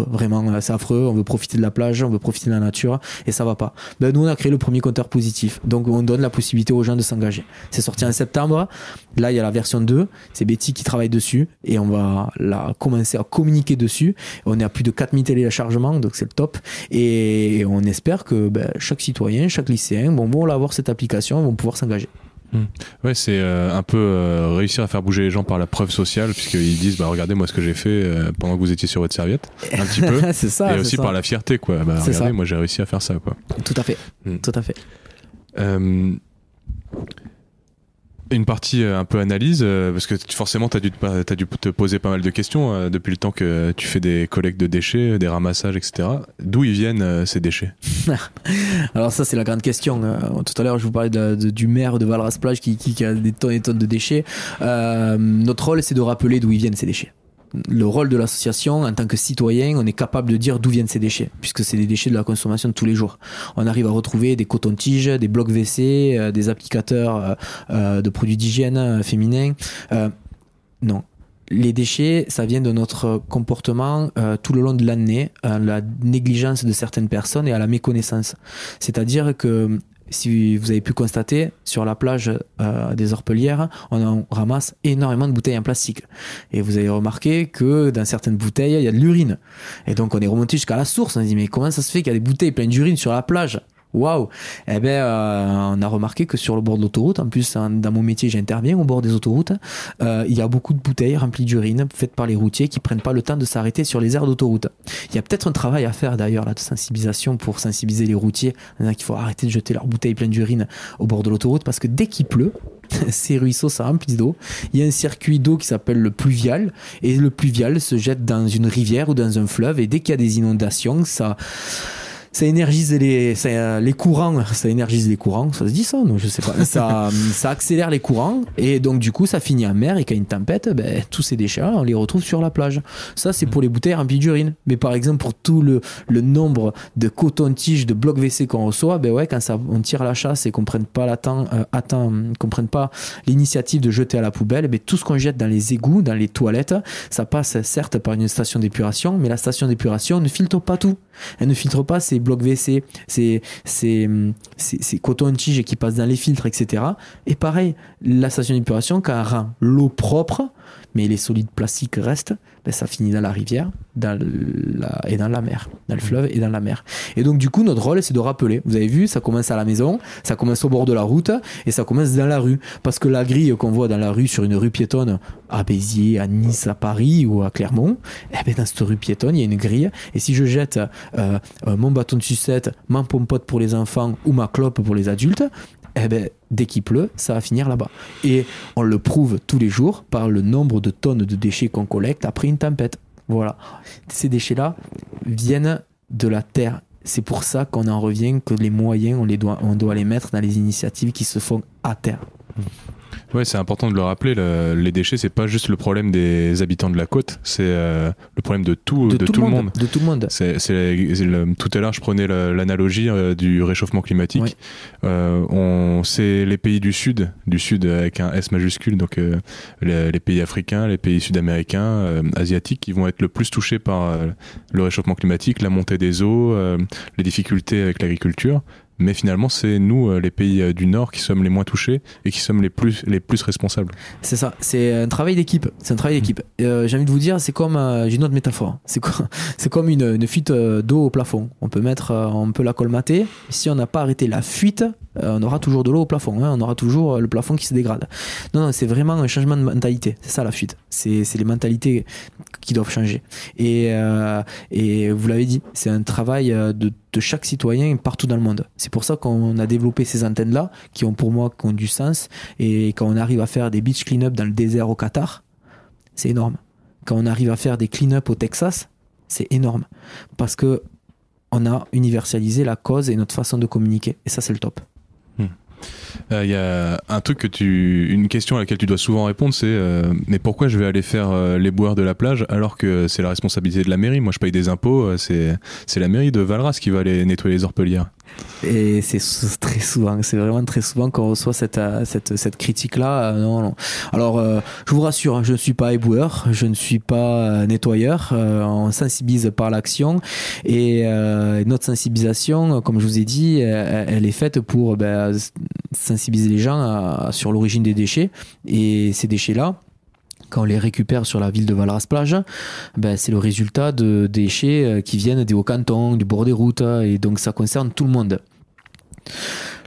vraiment, c'est affreux. On veut profiter de la plage, on veut profiter de la nature, et ça va pas. Ben, nous, on a créé le premier compteur positif. Donc, on donne la possibilité aux gens de s'engager. C'est sorti en septembre. Là, il y a la version 2. C'est Betty qui travaille dessus, et on va commencer à communiquer dessus. On est à plus de 4000 téléchargements, donc c'est le top. Et on espère que chaque citoyen, chaque lycéen vont avoir cette application, vont pouvoir s'engager. Ouais, c'est un peu réussir à faire bouger les gens par la preuve sociale, puisqu'ils disent regardez moi ce que j'ai fait pendant que vous étiez sur votre serviette, un petit peu. C'est ça, et aussi ça. par la fierté, quoi. Regardez, ça. moi j'ai réussi à faire ça, quoi. Tout à fait. Tout à fait. Une partie un peu analyse, parce que forcément t'as dû te poser pas mal de questions depuis le temps que tu fais des collectes de déchets, des ramassages, etc. D'où ils viennent ces déchets? Alors ça c'est la grande question. Tout à l'heure je vous parlais du maire de Valras-Plage qui a des tonnes et tonnes de déchets. Notre rôle c'est de rappeler d'où ils viennent ces déchets. Le rôle de l'association, en tant que citoyen, on est capable de dire d'où viennent ces déchets, puisque c'est des déchets de la consommation de tous les jours. On arrive à retrouver des cotons-tiges, des blocs WC, des applicateurs de produits d'hygiène féminins. Non. Les déchets, ça vient de notre comportement tout le long de l'année, à la négligence de certaines personnes et à la méconnaissance. C'est-à-dire que si vous avez pu constater, sur la plage des Orpelières, on ramasse énormément de bouteilles en plastique. Et vous avez remarqué que dans certaines bouteilles, il y a de l'urine. Et donc on est remonté jusqu'à la source. On se dit, mais comment ça se fait qu'il y a des bouteilles pleines d'urine sur la plage ? Waouh! Eh ben, on a remarqué que sur le bord de l'autoroute, en plus, dans mon métier, j'interviens au bord des autoroutes, il y a beaucoup de bouteilles remplies d'urine faites par les routiers qui prennent pas le temps de s'arrêter sur les aires d'autoroute. Il y a peut-être un travail à faire d'ailleurs là de sensibilisation pour sensibiliser les routiers qu'il faut arrêter de jeter leurs bouteilles pleines d'urine au bord de l'autoroute, parce que dès qu'il pleut, ces ruisseaux ça remplit d'eau. Il y a un circuit d'eau qui s'appelle le pluvial, et le pluvial se jette dans une rivière ou dans un fleuve, et dès qu'il y a des inondations, ça énergise les courants, ça énergise les courants, ça se dit ça, non, je sais pas, ça accélère les courants, et donc du coup ça finit en mer, et quand il y a une tempête, tous ces déchets on les retrouve sur la plage. Ça c'est pour les bouteilles remplies d'urine, mais par exemple pour tout le nombre de cotons-tiges, de blocs WC qu'on reçoit, quand on tire la chasse et qu'on prenne pas qu'on prenne pas l'initiative de jeter à la poubelle, tout ce qu'on jette dans les égouts, dans les toilettes, ça passe certes par une station d'épuration, mais la station d'épuration ne filtre pas tout. Elle ne filtre pas ces blocs WC, ces cotons-tiges qui passent dans les filtres, etc. Et pareil, la station d'épuration, quand elle rend l'eau propre, mais les solides plastiques restent, ça finit dans la rivière et dans la mer, dans le fleuve et dans la mer. Et donc du coup, notre rôle, c'est de rappeler. Vous avez vu, ça commence à la maison, ça commence au bord de la route, et ça commence dans la rue. Parce que la grille qu'on voit dans la rue, sur une rue piétonne, à Béziers, à Nice, à Paris ou à Clermont, dans cette rue piétonne, il y a une grille. Et si je jette mon bâton de sucette, ma pompote pour les enfants ou ma clope pour les adultes, dès qu'il pleut, ça va finir là-bas. Et on le prouve tous les jours par le nombre de tonnes de déchets qu'on collecte après une tempête. Voilà. Ces déchets-là viennent de la terre. C'est pour ça qu'on en revient que les moyens, on doit les mettre dans les initiatives qui se font à terre. Ouais, c'est important de le rappeler. Les déchets, c'est pas juste le problème des habitants de la côte, c'est le problème de tout le monde. De tout le monde. Tout à l'heure, je prenais l'analogie du réchauffement climatique. Oui. C'est les pays du sud avec un S majuscule, donc les pays africains, les pays sud-américains, asiatiques, qui vont être le plus touchés par le réchauffement climatique, la montée des eaux, les difficultés avec l'agriculture. Mais finalement, c'est nous, les pays du Nord, qui sommes les moins touchés et qui sommes les plus responsables. C'est ça, c'est un travail d'équipe. J'ai envie de vous dire, c'est comme, j'ai une autre métaphore. C'est comme une fuite d'eau au plafond. On peut la colmater. Si on n'a pas arrêté la fuite, on aura toujours de l'eau au plafond, on aura toujours le plafond qui se dégrade. Non, c'est vraiment un changement de mentalité, c'est ça la fuite, c'est les mentalités qui doivent changer. Et vous l'avez dit, c'est un travail de chaque citoyen partout dans le monde. C'est pour ça qu'on a développé ces antennes-là, qui ont du sens, et quand on arrive à faire des beach clean-up dans le désert au Qatar, c'est énorme. Quand on arrive à faire des clean-up au Texas, c'est énorme. Parce que on a universalisé la cause et notre façon de communiquer. Et ça, c'est le top. Il y a un truc une question à laquelle tu dois souvent répondre, c'est mais pourquoi je vais aller faire les boueurs de la plage alors que c'est la responsabilité de la mairie? Moi, je paye des impôts, c'est la mairie de Valras qui va aller nettoyer les orpelières. Et c'est très souvent, c'est vraiment très souvent qu'on reçoit cette critique-là. Non. Alors, je vous rassure, je ne suis pas éboueur, je ne suis pas nettoyeur. On sensibilise par l'action, et notre sensibilisation, comme je vous ai dit, elle est faite pour sensibiliser les gens sur l'origine des déchets. Et ces déchets-là, quand on les récupère sur la ville de Valras-Plage, c'est le résultat de déchets qui viennent des hauts-cantons, du bord des routes, et donc ça concerne tout le monde.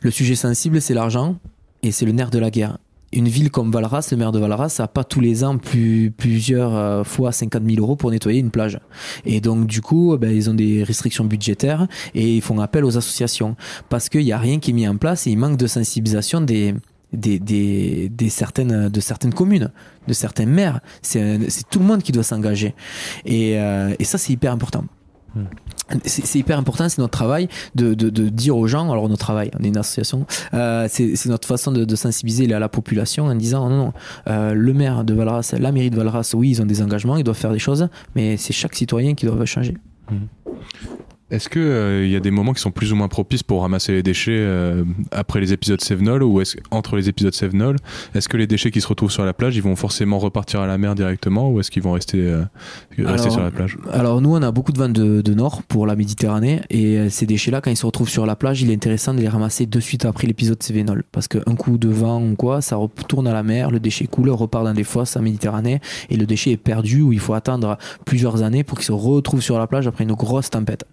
Le sujet sensible, c'est l'argent, et c'est le nerf de la guerre. Une ville comme Valras, le maire de Valras n'a pas tous les ans plusieurs fois 50 000 euros pour nettoyer une plage. Et donc du coup, ils ont des restrictions budgétaires, et ils font appel aux associations, parce qu'il n'y a rien qui est mis en place, et il manque de sensibilisation de certaines communes, de certains maires. C'est tout le monde qui doit s'engager, et ça, c'est hyper important. C'est hyper important, c'est notre travail de dire aux gens, alors notre travail, on est une association, c'est notre façon de sensibiliser la population en disant non, le maire de Valras, la mairie de Valras, oui, ils ont des engagements, ils doivent faire des choses, mais c'est chaque citoyen qui doit changer. Est-ce qu'il y a des moments qui sont plus ou moins propices pour ramasser les déchets après les épisodes Sevenol, ou entre les épisodes Sevenol? Est-ce que les déchets qui se retrouvent sur la plage, ils vont forcément repartir à la mer directement, ou est-ce qu'ils vont rester sur la plage? Alors nous, on a beaucoup de vents de nord pour la Méditerranée, et ces déchets-là, quand ils se retrouvent sur la plage, il est intéressant de les ramasser de suite après l'épisode Sevenol, parce qu'un coup de vent ou quoi, ça retourne à la mer, le déchet coule, repart dans des fosses en Méditerranée, et le déchet est perdu, où il faut attendre plusieurs années pour qu'il se retrouve sur la plage après une grosse tempête.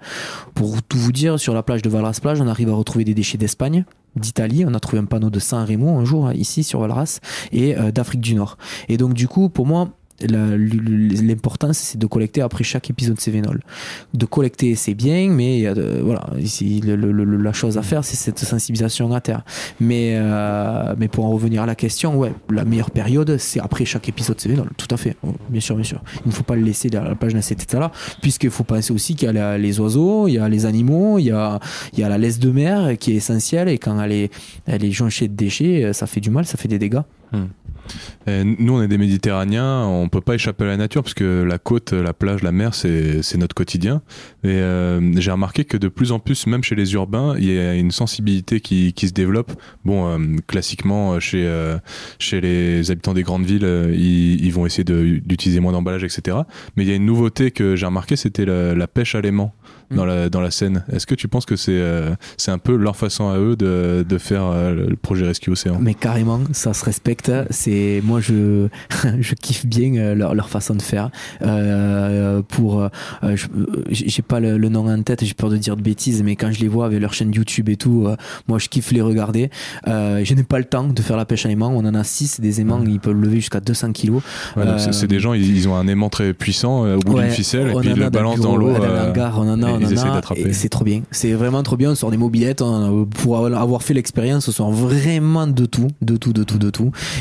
Pour tout vous dire, sur la plage de Valras-Plage, on arrive à retrouver des déchets d'Espagne, d'Italie, on a trouvé un panneau de San Remo un jour ici sur Valras, et d'Afrique du Nord. Et donc du coup, pour moi, l'importance, c'est de collecter après chaque épisode Sevenol. De collecter, c'est bien, mais voilà, ici la chose à faire, c'est cette sensibilisation à terre. Mais pour en revenir à la question, ouais, la meilleure période, c'est après chaque épisode Sevenol, tout à fait, bien sûr. Il ne faut pas le laisser à la plage dans cet état-là, puisqu'il faut penser aussi qu'il y a les oiseaux, il y a les animaux, il y a la laisse de mer qui est essentielle, et quand elle est jonchée de déchets, ça fait du mal, ça fait des dégâts. Nous, on est des Méditerranéens, on peut pas échapper à la nature, parce que la côte, la plage, la mer, c'est notre quotidien. Et j'ai remarqué que de plus en plus, même chez les urbains, il y a une sensibilité qui se développe. Bon, classiquement, chez les habitants des grandes villes, ils vont essayer d'utiliser moins d'emballage, etc. Mais il y a une nouveauté que j'ai remarqué, c'était la pêche à l'aimant dans la Seine. Est-ce que tu penses que c'est un peu leur façon à eux de faire le projet Rescue Océan? Mais carrément, ça se respecte. Moi, je kiffe bien leur façon de faire. J'ai pas le nom en tête, j'ai peur de dire de bêtises, mais quand je les vois avec leur chaîne YouTube et tout, moi je kiffe les regarder. Je n'ai pas le temps de faire la pêche à l'aimant. On en a 6 des aimants, ils peuvent lever jusqu'à 200 kilos. Ouais, donc c'est des gens, ils ont un aimant très puissant au bout d'une ficelle, et puis ils le balancent dans l'eau. Ils essaient d'attraper. C'est trop bien. C'est vraiment trop bien. On sort des mobilettes. Pour avoir fait l'expérience, on sort vraiment de tout.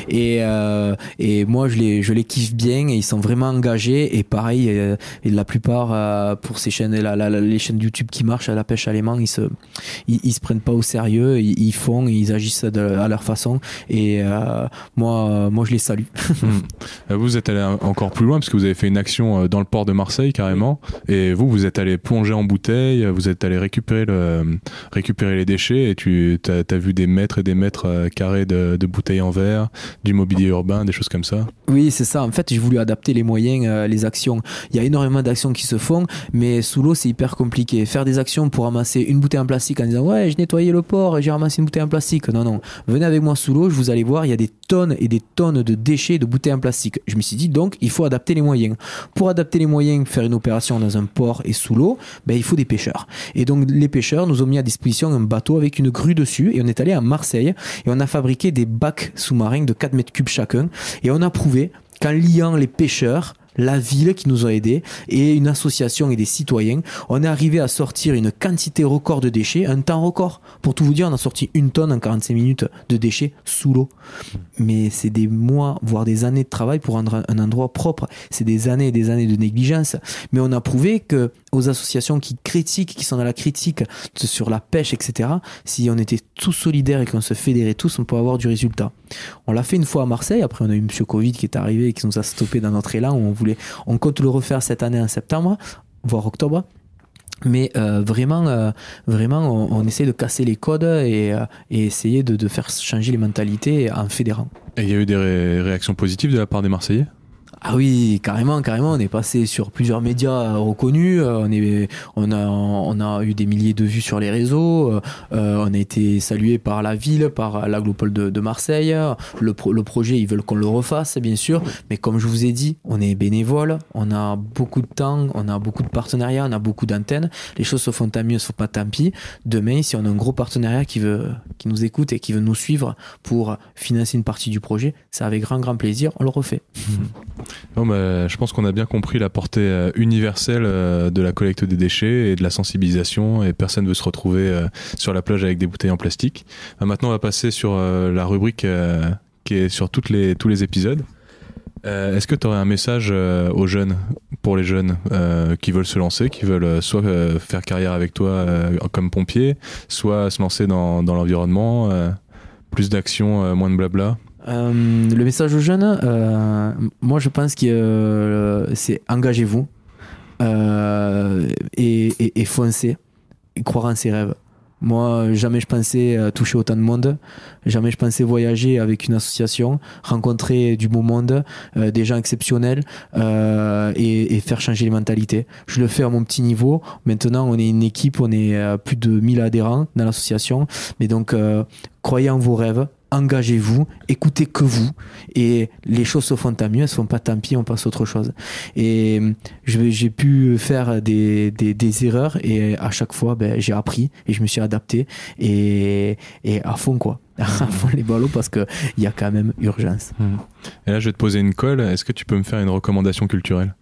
Et moi, je les kiffe bien. Ils sont vraiment engagés. Et pareil, et la plupart, pour ces chaînes, les chaînes YouTube qui marchent à la pêche à l'aimant, ils se prennent pas au sérieux. Ils font, ils agissent à leur façon. Et moi, je les salue. Vous êtes allé encore plus loin, parce que vous avez fait une action dans le port de Marseille, carrément. Et vous êtes allé plonger en bouteille, vous êtes allé récupérer les déchets, et tu as vu des mètres et des mètres carrés de bouteilles en verre, du mobilier urbain, des choses comme ça. Oui, c'est ça. En fait, j'ai voulu adapter les moyens, les actions. Il y a énormément d'actions qui se font, mais sous l'eau, c'est hyper compliqué. Faire des actions pour ramasser une bouteille en plastique en disant ouais, j'ai nettoyé le port et j'ai ramassé une bouteille en plastique. Non. Venez avec moi sous l'eau, vous allez voir, il y a des tonnes et des tonnes de déchets de bouteilles en plastique. Je me suis dit donc, il faut adapter les moyens. Pour adapter les moyens, faire une opération dans un port et sous l'eau, il faut des pêcheurs. Et donc les pêcheurs nous ont mis à disposition un bateau avec une grue dessus et on est allé à Marseille et on a fabriqué des bacs sous-marins de 4 mètres cubes chacun et on a prouvé qu'en liant les pêcheurs, la ville qui nous a aidés et une association et des citoyens, on est arrivé à sortir une quantité record de déchets, un temps record. Pour tout vous dire, on a sorti 1 tonne en 45 minutes de déchets sous l'eau. Mais c'est des mois, voire des années de travail pour rendre un endroit propre. C'est des années et des années de négligence. Mais on a prouvé que aux associations qui critiquent, qui sont dans la critique sur la pêche, etc., si on était tous solidaires et qu'on se fédérait tous, on peut avoir du résultat. On l'a fait une fois à Marseille, après on a eu M. Covid qui est arrivé et qui nous a stoppé dans notre élan où on compte le refaire cette année en septembre, voire octobre. Mais vraiment, on essaie de casser les codes et essayer de faire changer les mentalités en fédérant. Et il y a eu des réactions positives de la part des Marseillais ? Ah oui, carrément. On est passé sur plusieurs médias reconnus. On a eu des milliers de vues sur les réseaux. On a été salué par la ville, par l'aglopole de Marseille. Le projet, ils veulent qu'on le refasse, bien sûr. Mais comme je vous ai dit, on est bénévole. On a beaucoup de temps. On a beaucoup de partenariats. On a beaucoup d'antennes. Les choses se font tant mieux, se font pas tant pis. Demain, si on a un gros partenariat qui nous écoute et qui veut nous suivre pour financer une partie du projet, c'est avec grand plaisir. On le refait. Bon, je pense qu'on a bien compris la portée universelle de la collecte des déchets et de la sensibilisation, et personne ne veut se retrouver sur la plage avec des bouteilles en plastique. Maintenant, on va passer sur la rubrique qui est sur tous les épisodes. Est-ce que tu aurais un message aux jeunes, pour les jeunes qui veulent se lancer, qui veulent soit faire carrière avec toi comme pompier, soit se lancer dans l'environnement, plus d'action, moins de blabla? Le message aux jeunes, moi je pense que c'est engagez-vous et foncez et croire en ses rêves. Moi, jamais je pensais toucher autant de monde, jamais je pensais voyager avec une association, rencontrer du beau monde, des gens exceptionnels et faire changer les mentalités. Je le fais à mon petit niveau. Maintenant, on est une équipe, on est plus de 1000 adhérents dans l'association. Mais donc, croyez en vos rêves. Engagez-vous, écoutez que vous, et les choses se font tant mieux, elles se font pas tant pis, on passe à autre chose. Et j'ai pu faire des erreurs, et à chaque fois, j'ai appris, et je me suis adapté, et à fond quoi. À fond les ballots, parce qu'il y a quand même urgence. Et là, je vais te poser une colle. Est-ce que tu peux me faire une recommandation culturelle ?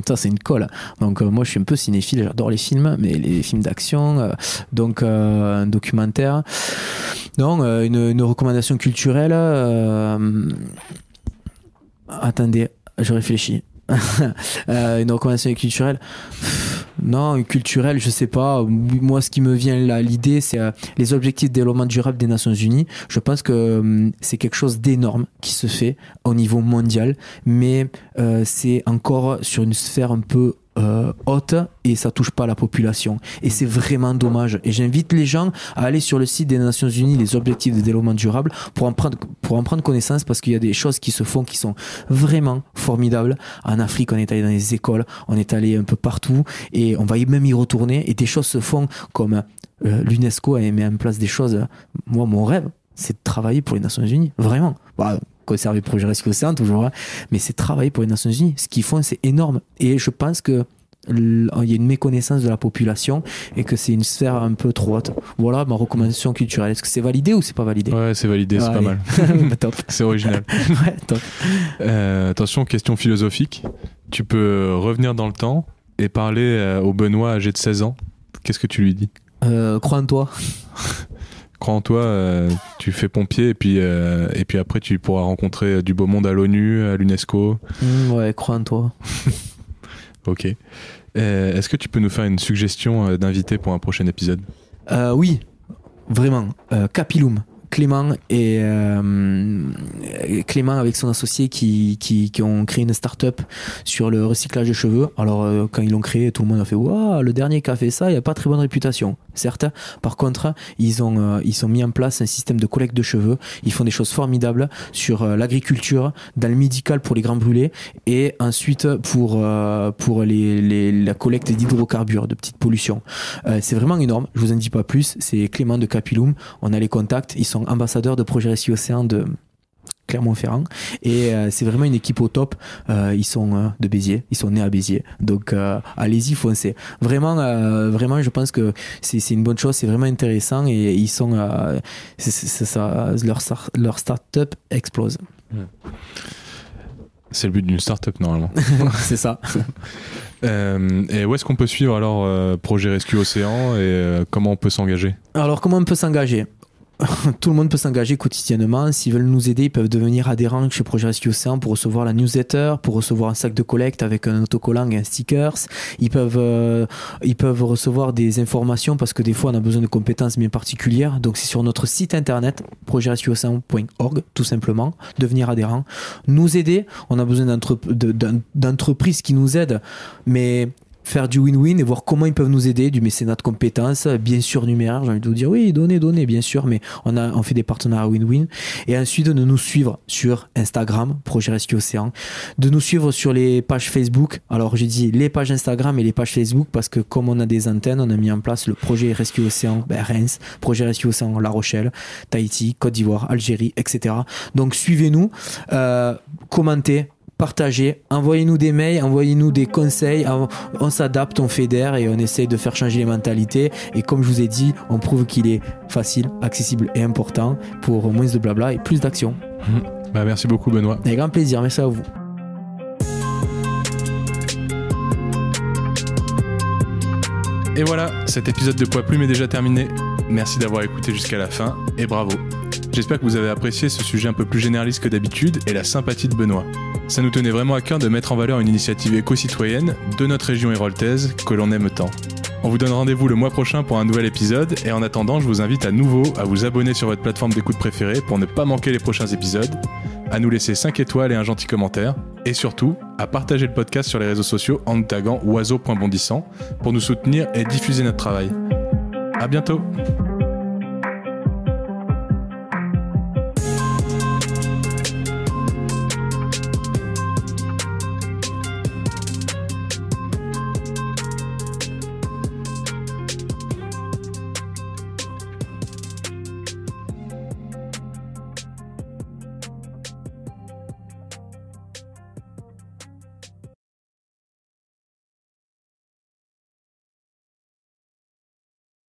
Ça c'est une colle. Donc moi je suis un peu cinéphile, j'adore les films, mais les films d'action, donc un documentaire. Non, une recommandation culturelle. Attendez, je réfléchis. Une recommandation culturelle. Non, culturelle, je sais pas. Moi, ce qui me vient là, l'idée, c'est les objectifs de développement durable des Nations Unies. Je pense que c'est quelque chose d'énorme qui se fait au niveau mondial, mais c'est encore sur une sphère un peu haute et ça touche pas la population. Et c'est vraiment dommage. Et j'invite les gens à aller sur le site des Nations Unies, les objectifs de développement durable, pour en prendre connaissance, parce qu'il y a des choses qui se font qui sont vraiment formidables. En Afrique, on est allé dans les écoles, on est allé un peu partout et on va même y retourner. Et des choses se font comme l'UNESCO a mis en place des choses. Moi, mon rêve, c'est de travailler pour les Nations Unies. Vraiment. Conserver le projet Rescue Océan toujours, mais c'est travailler pour les Nations Unies. Ce qu'ils font, c'est énorme. Et je pense que il y a une méconnaissance de la population et que c'est une sphère un peu trop haute. Voilà ma recommandation culturelle. Est-ce que c'est validé ou c'est pas validé ? Ouais, c'est validé, c'est pas mal. Top. C'est original. Ouais, top. Attention, question philosophique. Tu peux revenir dans le temps et parler au Benoît âgé de 16 ans. Qu'est-ce que tu lui dis ? Crois en toi. Crois en toi, tu fais pompier et puis après tu pourras rencontrer du beau monde à l'ONU, à l'UNESCO. Ouais, crois en toi. Ok. Est-ce que tu peux nous faire une suggestion d'invité pour un prochain épisode ? Oui, vraiment. Capilum. Clément avec son associé qui ont créé une start-up sur le recyclage de cheveux. Alors quand ils l'ont créé, tout le monde a fait waouh, le dernier qui a fait ça, il a pas très bonne réputation. Certes, par contre, ils ont mis en place un système de collecte de cheveux. Ils font des choses formidables sur l'agriculture, dans le médical pour les grands brûlés, et ensuite pour la collecte d'hydrocarbures, de petites pollutions. C'est vraiment énorme. Je vous en dis pas plus. C'est Clément de Capilum. On a les contacts. Ils sont ambassadeurs de projet Rescue Océan de Clermont-Ferrand. Et c'est vraiment une équipe au top. Ils sont de Béziers, ils sont nés à Béziers. Donc allez-y, foncez. Vraiment, je pense que c'est une bonne chose, c'est vraiment intéressant et ils sont, leur start-up explose. C'est le but d'une start-up normalement. C'est ça. Et où est-ce qu'on peut suivre alors Projet Rescue Océan et comment on peut s'engager ? Alors comment on peut s'engager ? Tout le monde peut s'engager quotidiennement. S'ils veulent nous aider, ils peuvent devenir adhérents chez Projet Rescue Océan pour recevoir la newsletter, pour recevoir un sac de collecte avec un autocollant et un stickers. Ils peuvent recevoir des informations parce que des fois on a besoin de compétences bien particulières. Donc c'est sur notre site internet projetrescueocéan.org tout simplement. Devenir adhérent, nous aider. On a besoin d'entreprises qui nous aident, mais faire du win-win et voir comment ils peuvent nous aider, du mécénat de compétences, bien sûr numéraire, j'ai envie de vous dire oui, donnez, bien sûr, mais on fait des partenariats win-win. Et ensuite de nous suivre sur Instagram, Projet Rescue Océan, de nous suivre sur les pages Facebook. Alors j'ai dit les pages Instagram et les pages Facebook parce que comme on a des antennes, on a mis en place le Projet Rescue Océan Reims, Projet Rescue Océan La Rochelle, Tahiti, Côte d'Ivoire, Algérie, etc. Donc suivez-nous, commentez, partagez, envoyez-nous des mails, envoyez-nous des conseils, on s'adapte, on fédère et on essaye de faire changer les mentalités et comme je vous ai dit, on prouve qu'il est facile, accessible et important pour moins de blabla et plus d'action. Merci beaucoup Benoît. Avec grand plaisir, merci à vous. Et voilà, cet épisode de Poids Plume est déjà terminé. Merci d'avoir écouté jusqu'à la fin et bravo. J'espère que vous avez apprécié ce sujet un peu plus généraliste que d'habitude et la sympathie de Benoît. Ça nous tenait vraiment à cœur de mettre en valeur une initiative éco-citoyenne de notre région héroltaise que l'on aime tant. On vous donne rendez-vous le mois prochain pour un nouvel épisode et en attendant, je vous invite à nouveau à vous abonner sur votre plateforme d'écoute préférée pour ne pas manquer les prochains épisodes, à nous laisser 5 étoiles et un gentil commentaire et surtout à partager le podcast sur les réseaux sociaux en nous taguant oiseau.bondissant pour nous soutenir et diffuser notre travail. À bientôt!